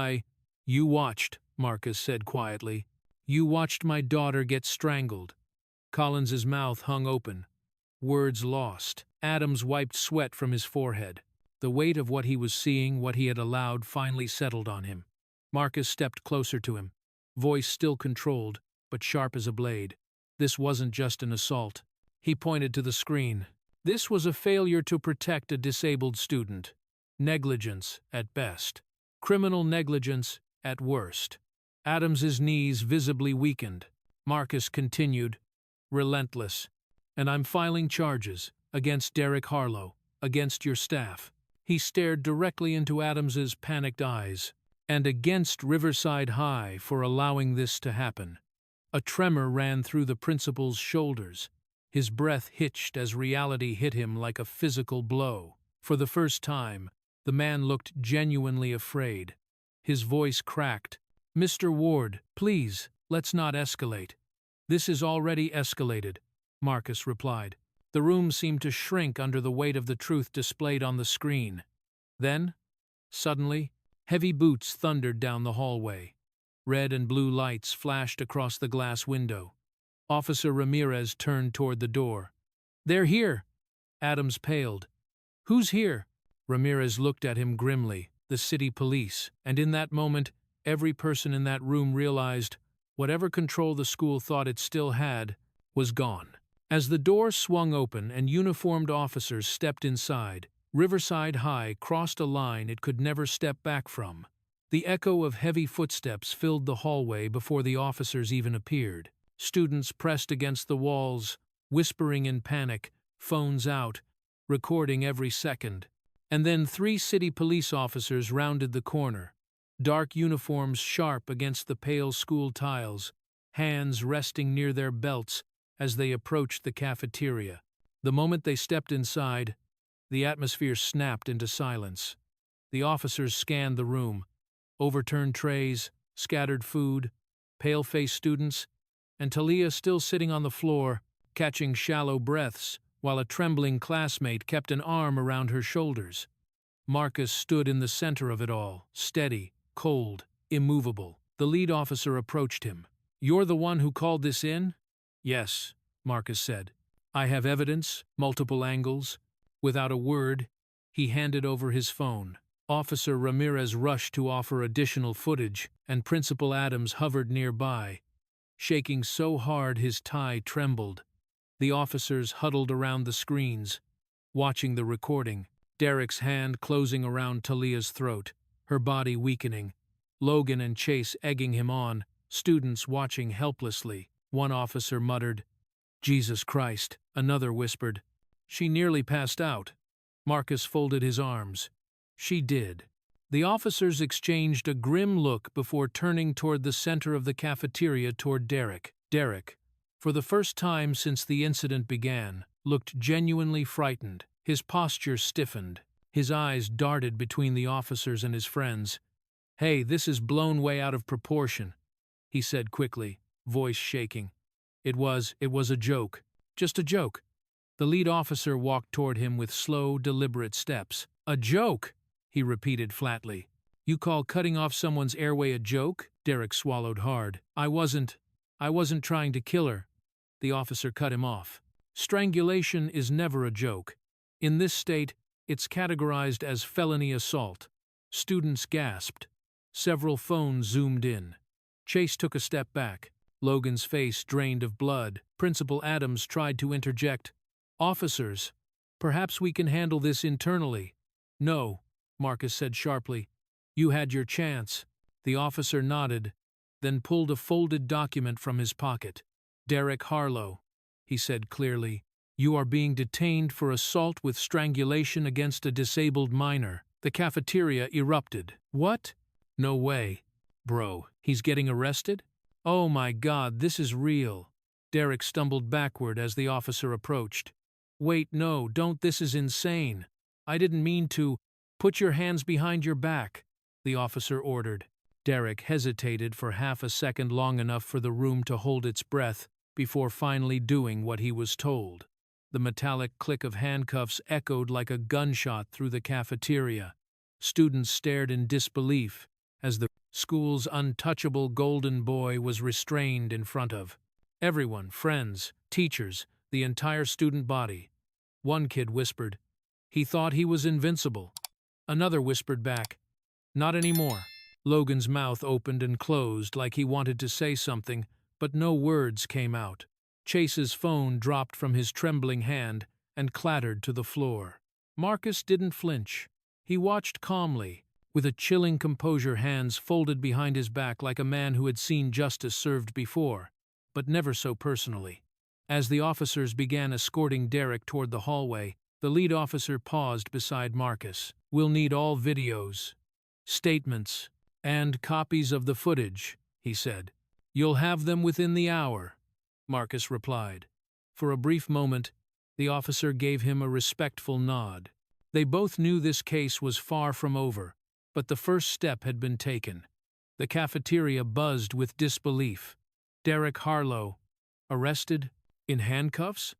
[SPEAKER 1] You watched," Marcus said quietly. "You watched my daughter get strangled." Collins's mouth hung open, words lost. Adams wiped sweat from his forehead. The weight of what he was seeing, what he had allowed, finally settled on him. Marcus stepped closer to him, voice still controlled, but sharp as a blade. This wasn't just an assault. He pointed to the screen. This was a failure to protect a disabled student. Negligence, at best. Criminal negligence, at worst. Adams's knees visibly weakened. Marcus continued, relentless. "And I'm filing charges against Derek Harlow, against your staff." He stared directly into Adams's panicked eyes. "And against Riverside High for allowing this to happen." A tremor ran through the principal's shoulders. His breath hitched as reality hit him like a physical blow. For the first time, the man looked genuinely afraid. His voice cracked. "Mr. Ward, please, let's not escalate." "This is already escalated," Marcus replied. The room seemed to shrink under the weight of the truth displayed on the screen. Then, suddenly, heavy boots thundered down the hallway. Red and blue lights flashed across the glass window. Officer Ramirez turned toward the door. "They're here!" Adams paled. "Who's here?" Ramirez looked at him grimly. "The city police." And in that moment, every person in that room realized whatever control the school thought it still had was gone. As the door swung open and uniformed officers stepped inside, Riverside High crossed a line it could never step back from. The echo of heavy footsteps filled the hallway before the officers even appeared. Students pressed against the walls, whispering in panic, phones out, recording every second. And then 3 city police officers rounded the corner, dark uniforms sharp against the pale school tiles, hands resting near their belts as they approached the cafeteria. The moment they stepped inside, the atmosphere snapped into silence. The officers scanned the room, overturned trays, scattered food, pale-faced students, and Talia still sitting on the floor, catching shallow breaths, while a trembling classmate kept an arm around her shoulders. Marcus stood in the center of it all, steady, cold, immovable. The lead officer approached him. "You're the one who called this in?" "Yes," Marcus said. "I have evidence, multiple angles." Without a word, he handed over his phone. Officer Ramirez rushed to offer additional footage, and Principal Adams hovered nearby, shaking so hard his tie trembled. The officers huddled around the screens, watching the recording, Derek's hand closing around Talia's throat, her body weakening, Logan and Chase egging him on, students watching helplessly. One officer muttered, "Jesus Christ," another whispered, "She nearly passed out." Marcus folded his arms. She did. The officers exchanged a grim look before turning toward the center of the cafeteria toward Derek. Derek, for the first time since the incident began, looked genuinely frightened. His posture stiffened. His eyes darted between the officers and his friends. "Hey, this is blown way out of proportion," he said quickly, voice shaking. It was a joke. Just a joke." The lead officer walked toward him with slow, deliberate steps. "A joke?" he repeated flatly. "You call cutting off someone's airway a joke?" Derek swallowed hard. I wasn't trying to kill her." The officer cut him off. "Strangulation is never a joke. In this state, it's categorized as felony assault." Students gasped. Several phones zoomed in. Chase took a step back. Logan's face drained of blood. Principal Adams tried to interject. "Officers, perhaps we can handle this internally." "No," Marcus said sharply. "You had your chance." The officer nodded, then pulled a folded document from his pocket. "Derek Harlow," he said clearly, "you are being detained for assault with strangulation against a disabled minor." The cafeteria erupted. "What? No way. Bro, he's getting arrested? Oh my God, this is real." Derek stumbled backward as the officer approached. "Wait, no, don't, this is insane. I didn't mean to. Put your hands behind your back," the officer ordered. Derek hesitated for half a second, long enough for the room to hold its breath, before finally doing what he was told. The metallic click of handcuffs echoed like a gunshot through the cafeteria. Students stared in disbelief as the school's untouchable golden boy was restrained in front of everyone, friends, teachers, the entire student body. One kid whispered, "He thought he was invincible." Another whispered back, "Not anymore." Logan's mouth opened and closed like he wanted to say something, but no words came out. Chase's phone dropped from his trembling hand and clattered to the floor. Marcus didn't flinch. He watched calmly, with a chilling composure, hands folded behind his back like a man who had seen justice served before, but never so personally. As the officers began escorting Derek toward the hallway, the lead officer paused beside Marcus. "We'll need all videos, statements, and copies of the footage," he said. "You'll have them within the hour," Marcus replied. For a brief moment, the officer gave him a respectful nod. They both knew this case was far from over, but the first step had been taken. The cafeteria buzzed with disbelief. Derek Harlow, arrested, in handcuffs,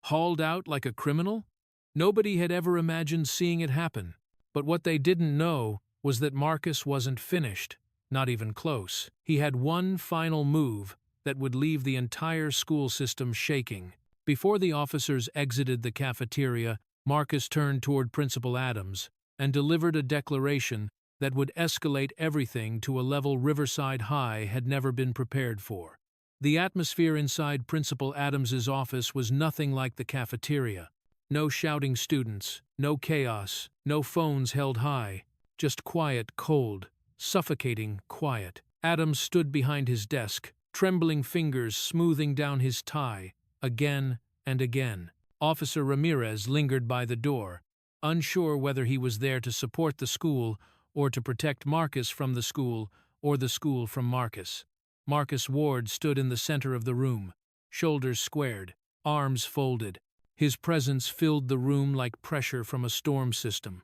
[SPEAKER 1] hauled out like a criminal? Nobody had ever imagined seeing it happen, but what they didn't know was that Marcus wasn't finished, not even close. He had one final move that would leave the entire school system shaking. Before the officers exited the cafeteria, Marcus turned toward Principal Adams and delivered a declaration that would escalate everything to a level Riverside High had never been prepared for. The atmosphere inside Principal Adams's office was nothing like the cafeteria. No shouting students, no chaos, no phones held high, just quiet, cold, suffocating quiet. Adams stood behind his desk, trembling fingers smoothing down his tie, again and again. Officer Ramirez lingered by the door, unsure whether he was there to support the school or to protect Marcus from the school or the school from Marcus. Marcus Ward stood in the center of the room, shoulders squared, arms folded. His presence filled the room like pressure from a storm system.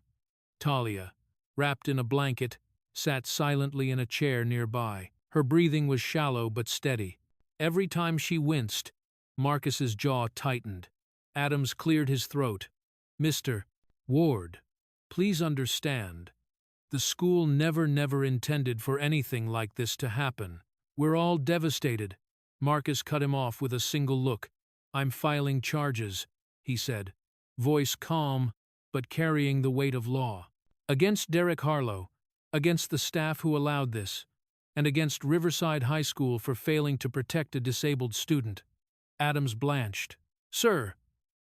[SPEAKER 1] Talia, wrapped in a blanket, sat silently in a chair nearby. Her breathing was shallow but steady. Every time she winced, Marcus's jaw tightened. Adams cleared his throat. "Mr. Ward, please understand. The school never intended for anything like this to happen. We're all devastated." Marcus cut him off with a single look. "I'm filing charges," he said, voice calm but carrying the weight of law. "Against Derek Harlow, against the staff who allowed this, and against Riverside High School for failing to protect a disabled student." Adams blanched. "Sir,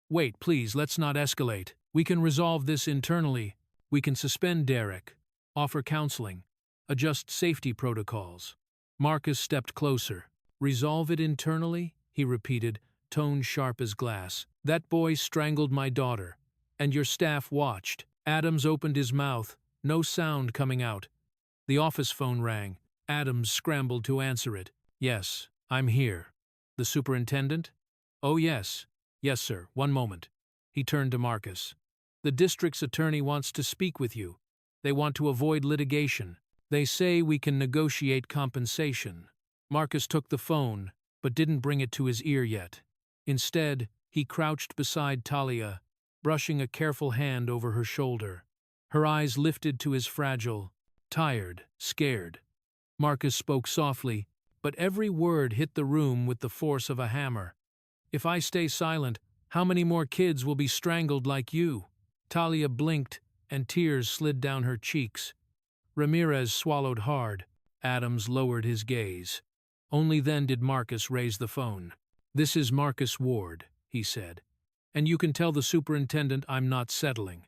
[SPEAKER 1] wait, please, let's not escalate. We can resolve this internally. We can suspend Derek, offer counseling, adjust safety protocols." Marcus stepped closer. "Resolve it internally?" he repeated, tone sharp as glass. "That boy strangled my daughter, and your staff watched." Adams opened his mouth, no sound coming out. The office phone rang. Adams scrambled to answer it. "Yes, I'm here." "The superintendent?" "Oh, yes. Yes, sir. One moment." He turned to Marcus. "The district's attorney wants to speak with you. They want to avoid litigation. They say we can negotiate compensation." Marcus took the phone, but didn't bring it to his ear yet. Instead, he crouched beside Talia, brushing a careful hand over her shoulder. Her eyes lifted to his fragile, tired, scared. Marcus spoke softly, but every word hit the room with the force of a hammer. "If I stay silent, how many more kids will be strangled like you?" Talia blinked, and tears slid down her cheeks. Ramirez swallowed hard. Adams lowered his gaze. Only then did Marcus raise the phone. "This is Marcus Ward," he said. "And you can tell the superintendent I'm not settling.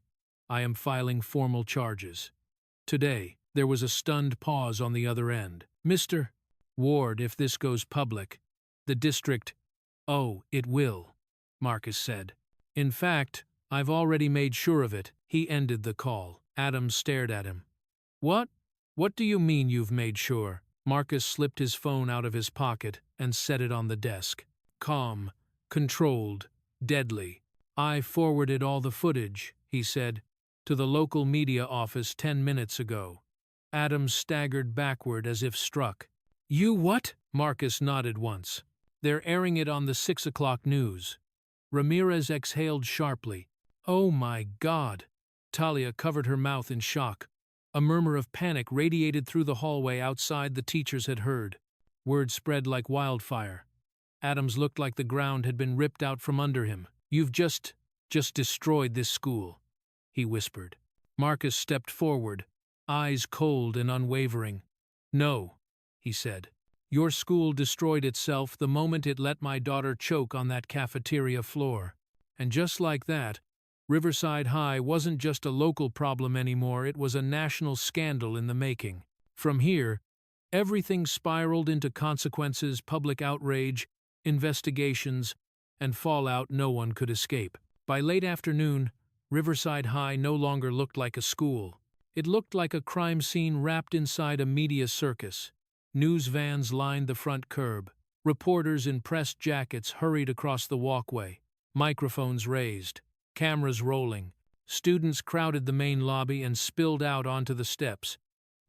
[SPEAKER 1] I am filing formal charges." Today, there was a stunned pause on the other end. "Mr. Ward, if this goes public, the district—" "Oh, it will," Marcus said. "In fact, I've already made sure of it." He ended the call. Adams stared at him. "What? What do you mean you've made sure?" Marcus slipped his phone out of his pocket and set it on the desk. Calm, controlled, deadly. "I forwarded all the footage," he said, "to the local media office 10 minutes ago." Adams staggered backward as if struck. "You what?" Marcus nodded once. "They're airing it on the 6 o'clock news." Ramirez exhaled sharply. "Oh my God!" Talia covered her mouth in shock. A murmur of panic radiated through the hallway outside the teachers had heard. Word spread like wildfire. Adams looked like the ground had been ripped out from under him. "You've just destroyed this school," he whispered. Marcus stepped forward, eyes cold and unwavering. "No," he said. "Your school destroyed itself the moment it let my daughter choke on that cafeteria floor." And just like that, Riverside High wasn't just a local problem anymore, it was a national scandal in the making. From here, everything spiraled into consequences, public outrage, investigations, and fallout no one could escape. By late afternoon, Riverside High no longer looked like a school. It looked like a crime scene wrapped inside a media circus. News vans lined the front curb. Reporters in pressed jackets hurried across the walkway. Microphones raised. Cameras rolling. Students crowded the main lobby and spilled out onto the steps,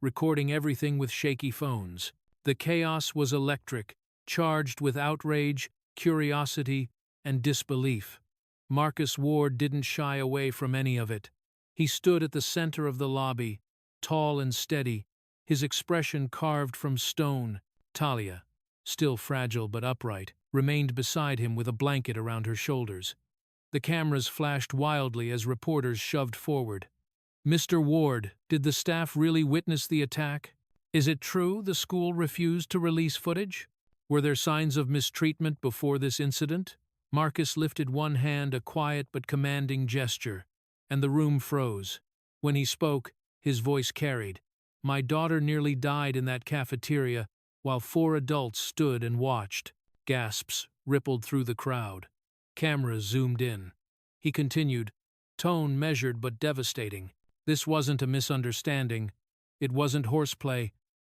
[SPEAKER 1] recording everything with shaky phones. The chaos was electric, charged with outrage, curiosity, and disbelief. Marcus Ward didn't shy away from any of it. He stood at the center of the lobby, tall and steady, his expression carved from stone. Talia, still fragile but upright, remained beside him with a blanket around her shoulders. The cameras flashed wildly as reporters shoved forward. "Mr. Ward, did the staff really witness the attack? Is it true the school refused to release footage? Were there signs of mistreatment before this incident?" Marcus lifted one hand, a quiet but commanding gesture, and the room froze. When he spoke, his voice carried. "My daughter nearly died in that cafeteria while 4 adults stood and watched." Gasps rippled through the crowd. Cameras zoomed in. He continued, tone measured but devastating. "This wasn't a misunderstanding. It wasn't horseplay.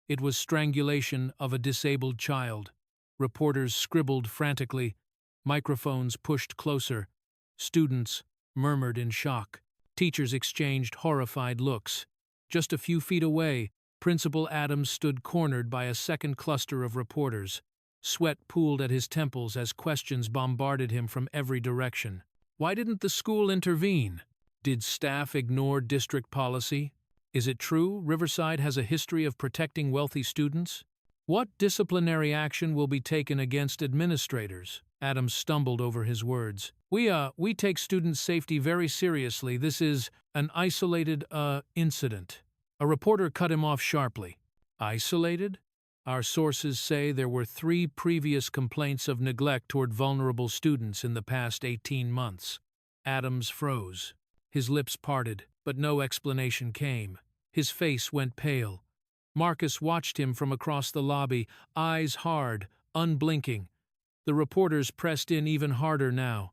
[SPEAKER 1] It was strangulation of a disabled child." Reporters scribbled frantically. Microphones pushed closer. Students murmured in shock. Teachers exchanged horrified looks. Just a few feet away, Principal Adams stood cornered by a second cluster of reporters. Sweat pooled at his temples as questions bombarded him from every direction. Why didn't the school intervene? Did staff ignore district policy? Is it true Riverside has a history of protecting wealthy students? What disciplinary action will be taken against administrators? Adams stumbled over his words. We take student safety very seriously. This is an isolated, incident." A reporter cut him off sharply. "Isolated? Our sources say there were 3 previous complaints of neglect toward vulnerable students in the past 18 months. Adams froze. His lips parted, but no explanation came. His face went pale. Marcus watched him from across the lobby, eyes hard, unblinking. The reporters pressed in even harder now.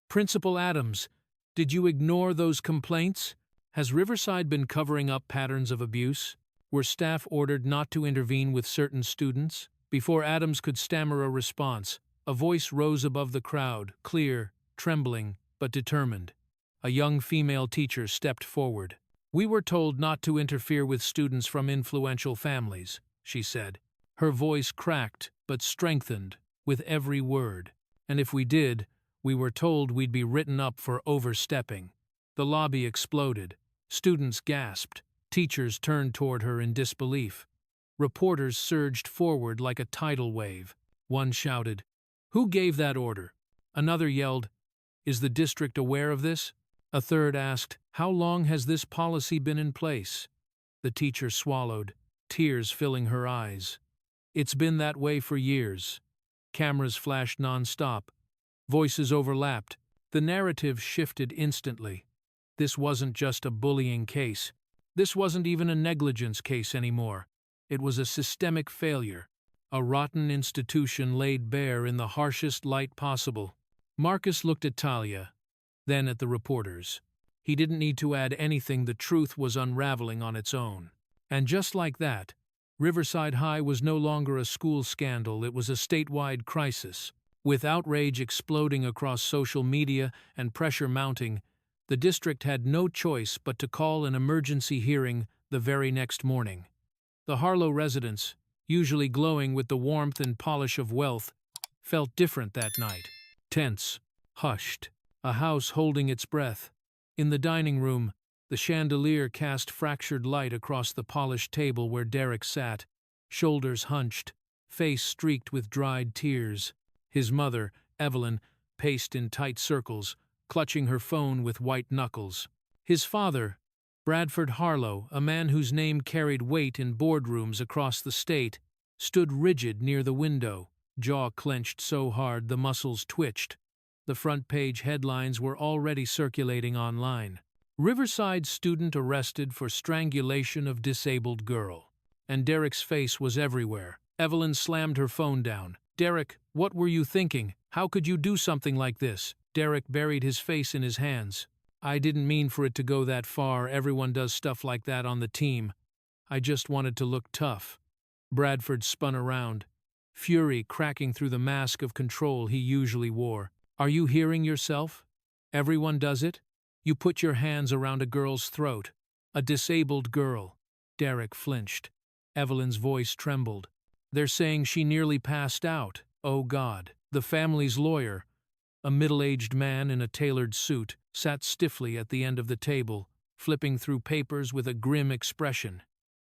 [SPEAKER 1] "Principal Adams, did you ignore those complaints? Has Riverside been covering up patterns of abuse? Were staff ordered not to intervene with certain students?" Before Adams could stammer a response, a voice rose above the crowd, clear, trembling, but determined. A young female teacher stepped forward. "We were told not to interfere with students from influential families," she said. Her voice cracked, but strengthened, with every word. "And if we did, we were told we'd be written up for overstepping." The lobby exploded. Students gasped. Teachers turned toward her in disbelief. Reporters surged forward like a tidal wave. One shouted, "Who gave that order?" Another yelled, "Is the district aware of this?" A third asked, "How long has this policy been in place?" The teacher swallowed, tears filling her eyes. "It's been that way for years." Cameras flashed non-stop. Voices overlapped. The narrative shifted instantly. This wasn't just a bullying case. This wasn't even a negligence case anymore. It was a systemic failure. A rotten institution laid bare in the harshest light possible. Marcus looked at Talia, then at the reporters. He didn't need to add anything, the truth was unraveling on its own. And just like that, Riverside High was no longer a school scandal, it was a statewide crisis. With outrage exploding across social media and pressure mounting, the district had no choice but to call an emergency hearing the very next morning. The Harlow residents, usually glowing with the warmth and polish of wealth, felt different that night. Tense, Hushed. A house holding its breath. In the dining room, the chandelier cast fractured light across the polished table where Derek sat, shoulders hunched, face streaked with dried tears. His mother, Evelyn, paced in tight circles, clutching her phone with white knuckles. His father, Bradford Harlow, a man whose name carried weight in boardrooms across the state, stood rigid near the window, jaw clenched so hard the muscles twitched. The front-page headlines were already circulating online. Riverside student arrested for strangulation of disabled girl. And Derek's face was everywhere. Evelyn slammed her phone down. "Derek, what were you thinking? How could you do something like this?" Derek buried his face in his hands. "I didn't mean for it to go that far. Everyone does stuff like that on the team. I just wanted to look tough." Bradford spun around, fury cracking through the mask of control he usually wore. "Are you hearing yourself? Everyone does it? You put your hands around a girl's throat. A disabled girl." Derek flinched. Evelyn's voice trembled. "They're saying she nearly passed out. Oh God." The family's lawyer, a middle-aged man in a tailored suit, sat stiffly at the end of the table, flipping through papers with a grim expression.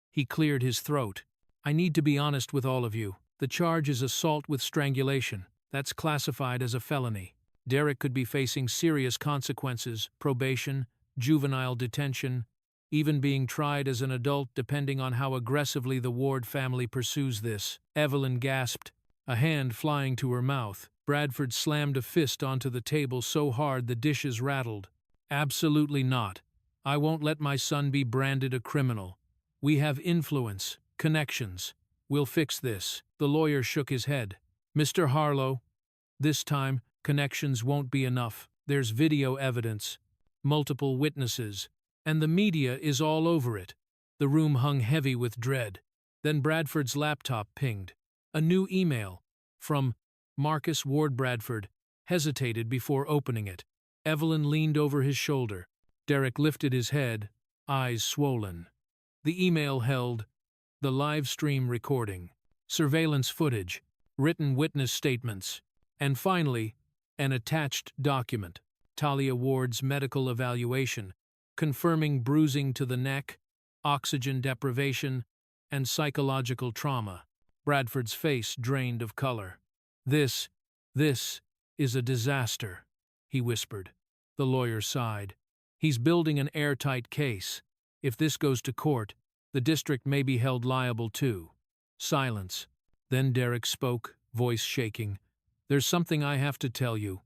[SPEAKER 1] He cleared his throat. "I need to be honest with all of you. The charge is assault with strangulation. That's classified as a felony. Derek could be facing serious consequences, probation, juvenile detention, even being tried as an adult depending on how aggressively the Ward family pursues this." Evelyn gasped, a hand flying to her mouth. Bradford slammed a fist onto the table so hard the dishes rattled. "Absolutely not. I won't let my son be branded a criminal. We have influence, connections. We'll fix this." The lawyer shook his head. "Mr. Harlow, this time, connections won't be enough. There's video evidence, multiple witnesses, and the media is all over it." The room hung heavy with dread. Then Bradford's laptop pinged. A new email from Marcus Ward. Bradford hesitated before opening it. Evelyn leaned over his shoulder. Derek lifted his head, eyes swollen. The email held the live stream recording, surveillance footage, written witness statements, and finally, an attached document, Talia Ward's medical evaluation, confirming bruising to the neck, oxygen deprivation, and psychological trauma. Bradford's face drained of color. This is a disaster," he whispered. The lawyer sighed. "He's building an airtight case. If this goes to court, the district may be held liable too." Silence. Then Derek spoke, voice shaking. "There's something I have to tell you."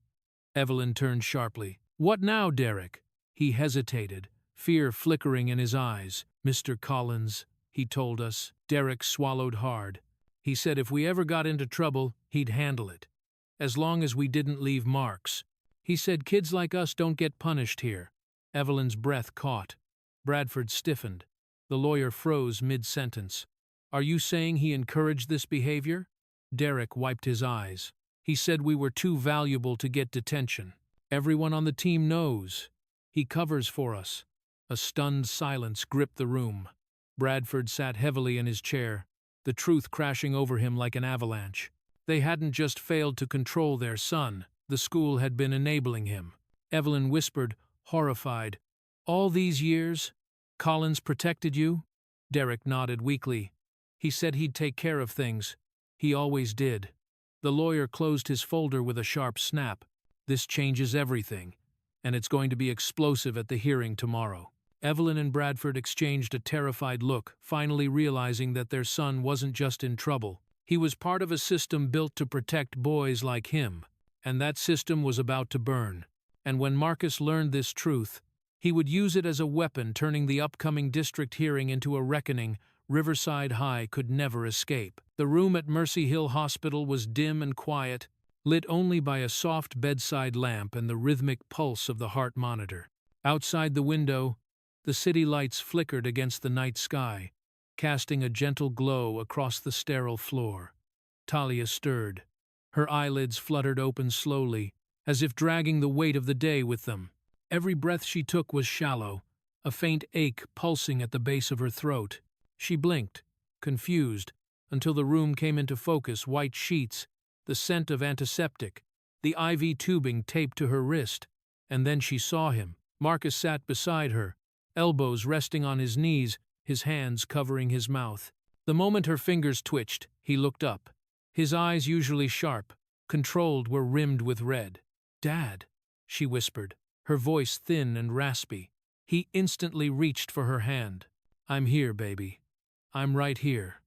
[SPEAKER 1] Evelyn turned sharply. "What now, Derek?" He hesitated, fear flickering in his eyes. "Mr. Collins, he told us." Derek swallowed hard. "He said if we ever got into trouble, he'd handle it. As long as we didn't leave marks. He said kids like us don't get punished here." Evelyn's breath caught. Bradford stiffened. The lawyer froze mid-sentence. "Are you saying he encouraged this behavior?" Derek wiped his eyes. "He said we were too valuable to get detention. Everyone on the team knows. He covers for us." A stunned silence gripped the room. Bradford sat heavily in his chair, the truth crashing over him like an avalanche. They hadn't just failed to control their son, the school had been enabling him. Evelyn whispered, horrified, "All these years, Collins protected you?" Derek nodded weakly. "He said he'd take care of things. He always did." The lawyer closed his folder with a sharp snap. "This changes everything, and it's going to be explosive at the hearing tomorrow." Evelyn and Bradford exchanged a terrified look, finally realizing that their son wasn't just in trouble. He was part of a system built to protect boys like him, and that system was about to burn. And when Marcus learned this truth, he would use it as a weapon, turning the upcoming district hearing into a reckoning Riverside High could never escape. The room at Mercy Hill Hospital was dim and quiet, lit only by a soft bedside lamp and the rhythmic pulse of the heart monitor. Outside the window, the city lights flickered against the night sky, casting a gentle glow across the sterile floor. Talia stirred. Her eyelids fluttered open slowly, as if dragging the weight of the day with them. Every breath she took was shallow, a faint ache pulsing at the base of her throat. She blinked, confused, until the room came into focus, white sheets, the scent of antiseptic, the IV tubing taped to her wrist, and then she saw him. Marcus sat beside her, elbows resting on his knees, his hands covering his mouth. The moment her fingers twitched, he looked up. His eyes, usually sharp, controlled, were rimmed with red. "Dad," she whispered, her voice thin and raspy. He instantly reached for her hand. "I'm here, baby. I'm right here."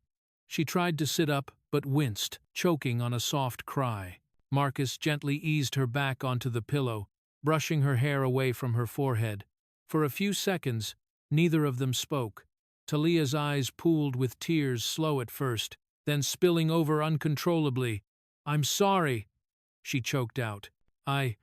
[SPEAKER 1] She tried to sit up, but winced, choking on a soft cry. Marcus gently eased her back onto the pillow, brushing her hair away from her forehead. For a few seconds, neither of them spoke. Talia's eyes pooled with tears, slow at first, then spilling over uncontrollably. "I'm sorry," she choked out. I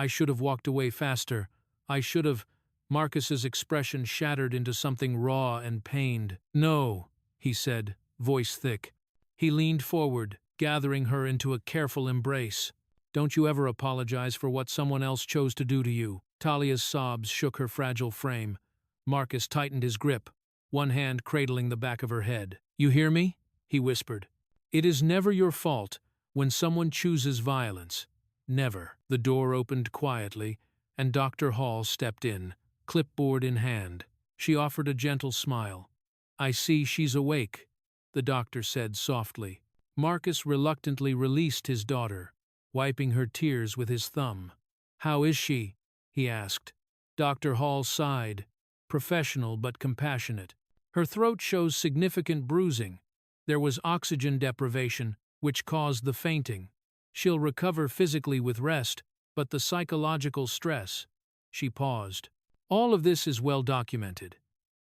[SPEAKER 1] should have walked away faster. I should have." Marcus's expression shattered into something raw and pained. "No," he said, voice thick. He leaned forward, gathering her into a careful embrace. "Don't you ever apologize for what someone else chose to do to you." Talia's sobs shook her fragile frame. Marcus tightened his grip, one hand cradling the back of her head. "You hear me?" he whispered. "It is never your fault when someone chooses violence. Never." The door opened quietly, and Dr. Hall stepped in, clipboard in hand. She offered a gentle smile. "I see she's awake," the doctor said softly. Marcus reluctantly released his daughter, wiping her tears with his thumb. "How is she?" he asked. Dr. Hall sighed, professional but compassionate. "Her throat shows significant bruising. There was oxygen deprivation, which caused the fainting. She'll recover physically with rest, but the psychological stress—" She paused. "All of this is well documented.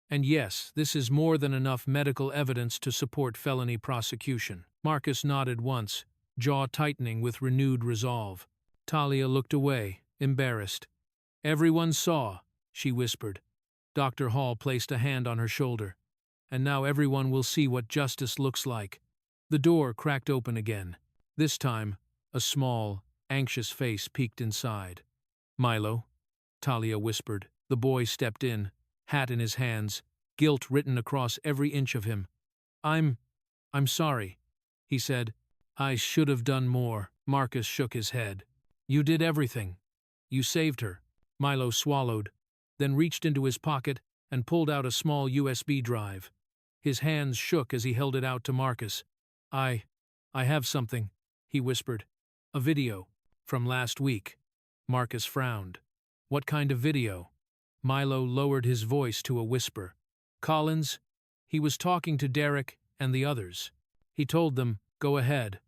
[SPEAKER 1] And yes, this is more than enough medical evidence to support felony prosecution." Marcus nodded once, jaw tightening with renewed resolve. Talia looked away, embarrassed. "Everyone saw," she whispered. Dr. Hall placed a hand on her shoulder. "And now everyone will see what justice looks like." The door cracked open again. This time, a small, anxious face peeked inside. "Milo," Talia whispered. The boy stepped in, hat in his hands, guilt written across every inch of him. I'm sorry," he said. "I should have done more." Marcus shook his head. "You did everything. You saved her." Milo swallowed, then reached into his pocket and pulled out a small USB drive. His hands shook as he held it out to Marcus. I have something," he whispered. "A video. From last week." Marcus frowned. "What kind of video?" Milo lowered his voice to a whisper. "Collins, he was talking to Derek and the others. He told them, 'Go ahead.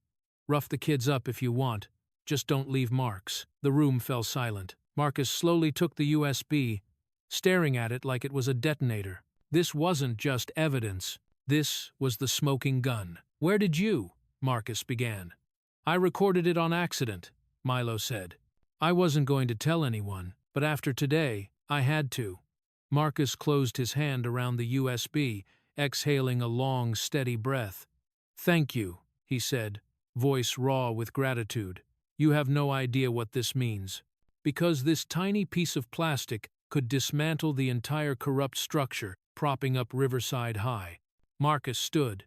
[SPEAKER 1] Rough the kids up if you want. Just don't leave marks.'" The room fell silent. Marcus slowly took the USB, staring at it like it was a detonator. This wasn't just evidence. This was the smoking gun. "Where did you?" Marcus began. "I recorded it on accident," Milo said. "I wasn't going to tell anyone, but after today, I had to." Marcus closed his hand around the USB, exhaling a long, steady breath. "Thank you," he said, voice raw with gratitude. "You have no idea what this means. Because this tiny piece of plastic could dismantle the entire corrupt structure propping up Riverside High." Marcus stood,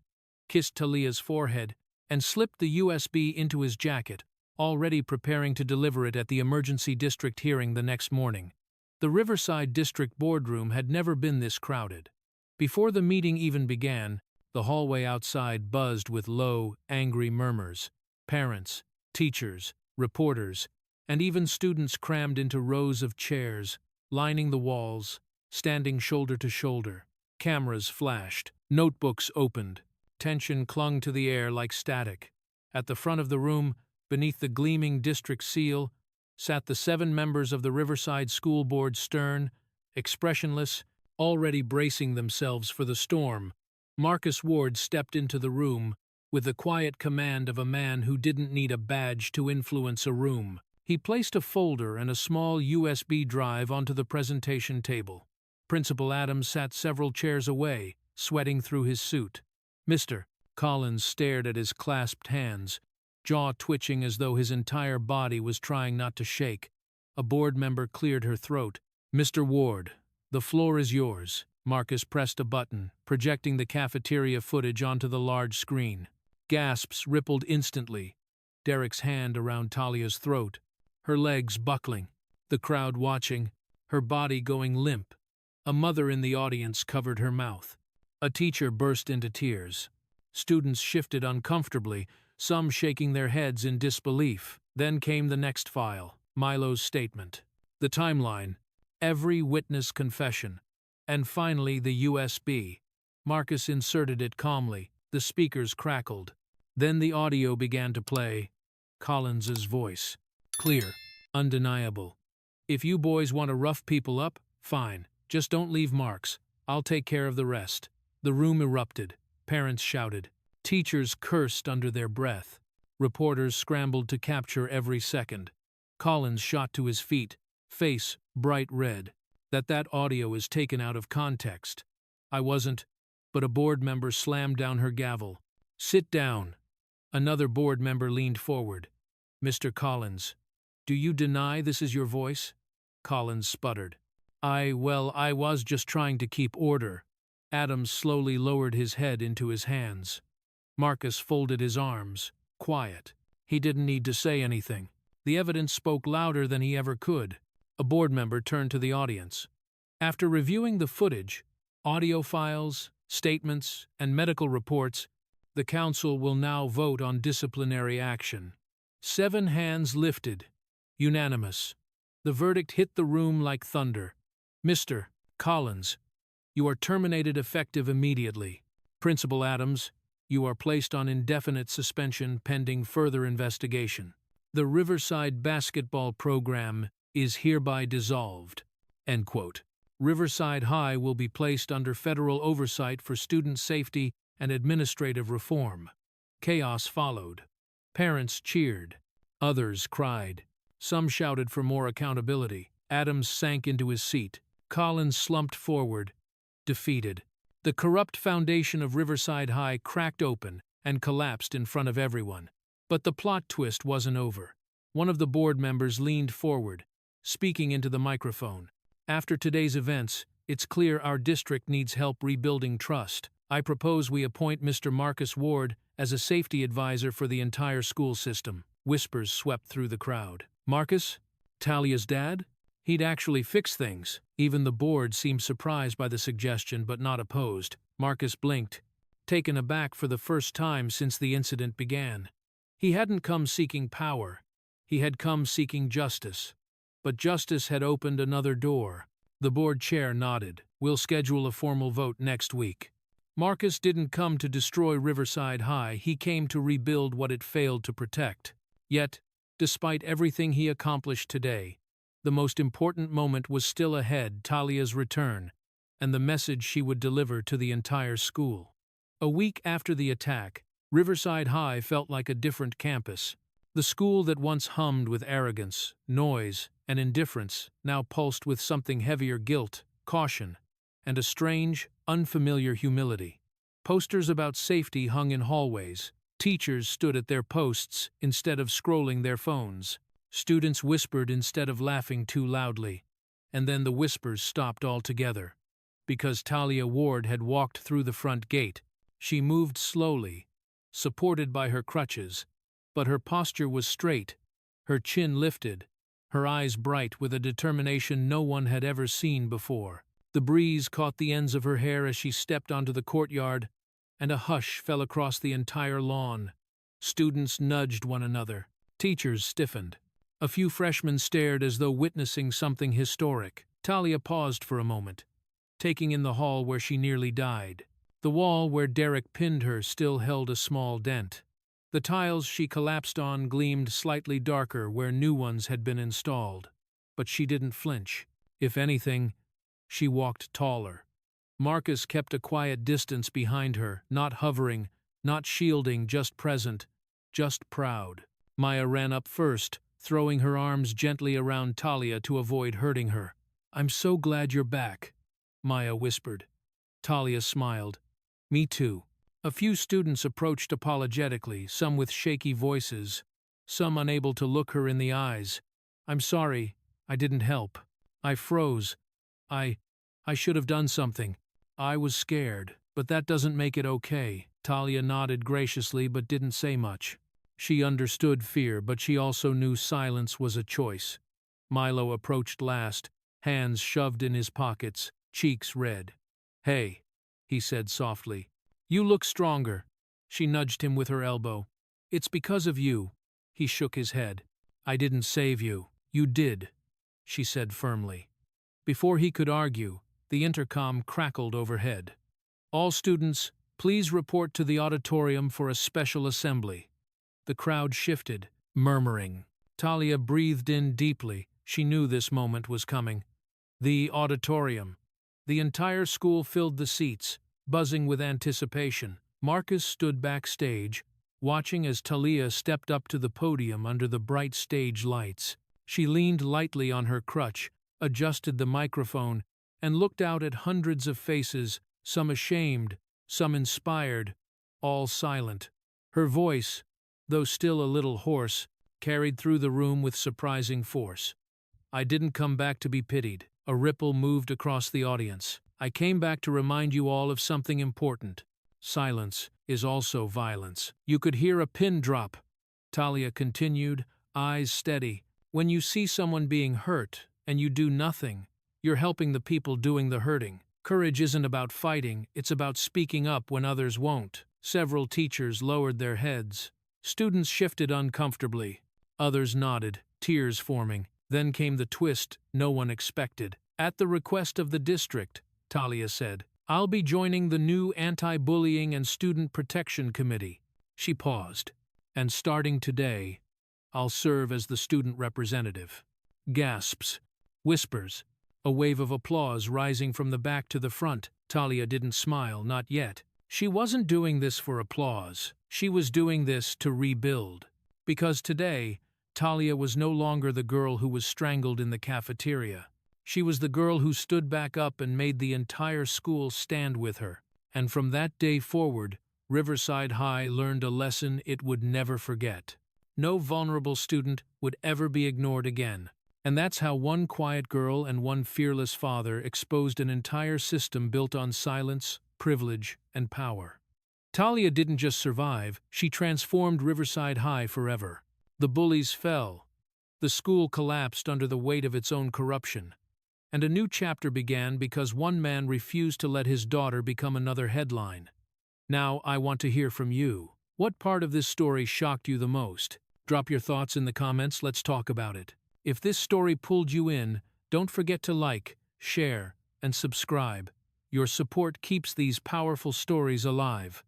[SPEAKER 1] kissed Talia's forehead, and slipped the USB into his jacket, already preparing to deliver it at the emergency district hearing the next morning. The Riverside District boardroom had never been this crowded. Before the meeting even began, the hallway outside buzzed with low, angry murmurs. Parents, teachers, reporters, and even students crammed into rows of chairs, lining the walls, standing shoulder to shoulder. Cameras flashed, notebooks opened. Tension clung to the air like static. At the front of the room, beneath the gleaming district seal, sat the 7 members of the Riverside School Board, stern, expressionless, already bracing themselves for the storm. Marcus Ward stepped into the room with the quiet command of a man who didn't need a badge to influence a room. He placed a folder and a small USB drive onto the presentation table. Principal Adams sat several chairs away, sweating through his suit. "Mr." Collins stared at his clasped hands, jaw twitching as though his entire body was trying not to shake. A board member cleared her throat. "Mr. Ward, the floor is yours." Marcus pressed a button, projecting the cafeteria footage onto the large screen. Gasps rippled instantly. Derek's hand around Talia's throat, her legs buckling, the crowd watching, her body going limp. A mother in the audience covered her mouth. A teacher burst into tears. Students shifted uncomfortably, some shaking their heads in disbelief. Then came the next file, Milo's statement. The timeline, every witness confession, and finally the USB. Marcus inserted it calmly. The speakers crackled. Then the audio began to play. Collins's voice. Clear, undeniable. If you boys want to rough people up, fine. Just don't leave marks. I'll take care of the rest. The room erupted. Parents shouted. Teachers cursed under their breath. Reporters scrambled to capture every second. Collins shot to his feet, face bright red. That audio is taken out of context. I wasn't, but a board member slammed down her gavel. Sit down. Another board member leaned forward. Mr. Collins, do you deny this is your voice? Collins sputtered. I was just trying to keep order. Adams slowly lowered his head into his hands. Marcus folded his arms, quiet. He didn't need to say anything. The evidence spoke louder than he ever could. A board member turned to the audience. After reviewing the footage, audio files, statements, and medical reports, the council will now vote on disciplinary action. 7 hands lifted. Unanimous. The verdict hit the room like thunder. Mr. Collins, you are terminated effective immediately. Principal Adams, you are placed on indefinite suspension pending further investigation. The Riverside basketball program is hereby dissolved. End quote. Riverside High will be placed under federal oversight for student safety and administrative reform. Chaos followed. Parents cheered. Others cried. Some shouted for more accountability. Adams sank into his seat. Collins slumped forward, defeated. The corrupt foundation of Riverside High cracked open and collapsed in front of everyone. But the plot twist wasn't over. One of the board members leaned forward, speaking into the microphone. After today's events, it's clear our district needs help rebuilding trust. I propose we appoint Mr. Marcus Ward as a safety advisor for the entire school system. Whispers swept through the crowd. Marcus? Talia's dad? He'd actually fix things. Even the board seemed surprised by the suggestion but not opposed. Marcus blinked, taken aback for the first time since the incident began. He hadn't come seeking power. He had come seeking justice. But justice had opened another door. The board chair nodded. We'll schedule a formal vote next week. Marcus didn't come to destroy Riverside High. He came to rebuild what it failed to protect. Yet, despite everything he accomplished today, the most important moment was still ahead, Talia's return, and the message she would deliver to the entire school. A week after the attack, Riverside High felt like a different campus. The school that once hummed with arrogance, noise, and indifference now pulsed with something heavier: guilt, caution, and a strange, unfamiliar humility. Posters about safety hung in hallways. Teachers stood at their posts instead of scrolling their phones. Students whispered instead of laughing too loudly. And then the whispers stopped altogether. Because Talia Ward had walked through the front gate, she moved slowly, supported by her crutches, but her posture was straight, her chin lifted, her eyes bright with a determination no one had ever seen before. The breeze caught the ends of her hair as she stepped onto the courtyard, and a hush fell across the entire lawn. Students nudged one another. Teachers stiffened. A few freshmen stared as though witnessing something historic. Talia paused for a moment, taking in the hall where she nearly died. The wall where Derek pinned her still held a small dent. The tiles she collapsed on gleamed slightly darker where new ones had been installed. But she didn't flinch. If anything, she walked taller. Marcus kept a quiet distance behind her, not hovering, not shielding, just present, just proud. Maya ran up first, throwing her arms gently around Talia to avoid hurting her. "I'm so glad you're back," Maya whispered. Talia smiled. "Me too." A few students approached apologetically, some with shaky voices, some unable to look her in the eyes. "I'm sorry, I didn't help. I froze. I should have done something. I was scared, but that doesn't make it okay." Talia nodded graciously but didn't say much. She understood fear, but she also knew silence was a choice. Milo approached last, hands shoved in his pockets, cheeks red. "Hey," he said softly. "You look stronger." She nudged him with her elbow. "It's because of you." He shook his head. "I didn't save you. You did," she said firmly. Before he could argue, the intercom crackled overhead. "All students, please report to the auditorium for a special assembly." The crowd shifted, murmuring. Talia breathed in deeply. She knew this moment was coming. The auditorium. The entire school filled the seats, buzzing with anticipation. Marcus stood backstage, watching as Talia stepped up to the podium under the bright stage lights. She leaned lightly on her crutch, adjusted the microphone, and looked out at hundreds of faces, some ashamed, some inspired, all silent. Her voice, though still a little hoarse, carried through the room with surprising force. "I didn't come back to be pitied." A ripple moved across the audience. "I came back to remind you all of something important. Silence is also violence." You could hear a pin drop. Talia continued, eyes steady. "When you see someone being hurt and you do nothing, you're helping the people doing the hurting. Courage isn't about fighting, it's about speaking up when others won't." Several teachers lowered their heads. Students shifted uncomfortably. Others nodded, tears forming. Then came the twist no one expected. "At the request of the district," Talia said, "I'll be joining the new Anti-Bullying and Student Protection Committee." She paused. "And starting today, I'll serve as the student representative." Gasps, whispers, a wave of applause rising from the back to the front. Talia didn't smile, not yet. She wasn't doing this for applause. She was doing this to rebuild. Because today, Talia was no longer the girl who was strangled in the cafeteria. She was the girl who stood back up and made the entire school stand with her. And from that day forward, Riverside High learned a lesson it would never forget. No vulnerable student would ever be ignored again. And that's how one quiet girl and one fearless father exposed an entire system built on silence, privilege, and power. Talia didn't just survive, she transformed Riverside High forever. The bullies fell. The school collapsed under the weight of its own corruption. And a new chapter began because one man refused to let his daughter become another headline. Now I want to hear from you. What part of this story shocked you the most? Drop your thoughts in the comments, let's talk about it. If this story pulled you in, don't forget to like, share, and subscribe. Your support keeps these powerful stories alive.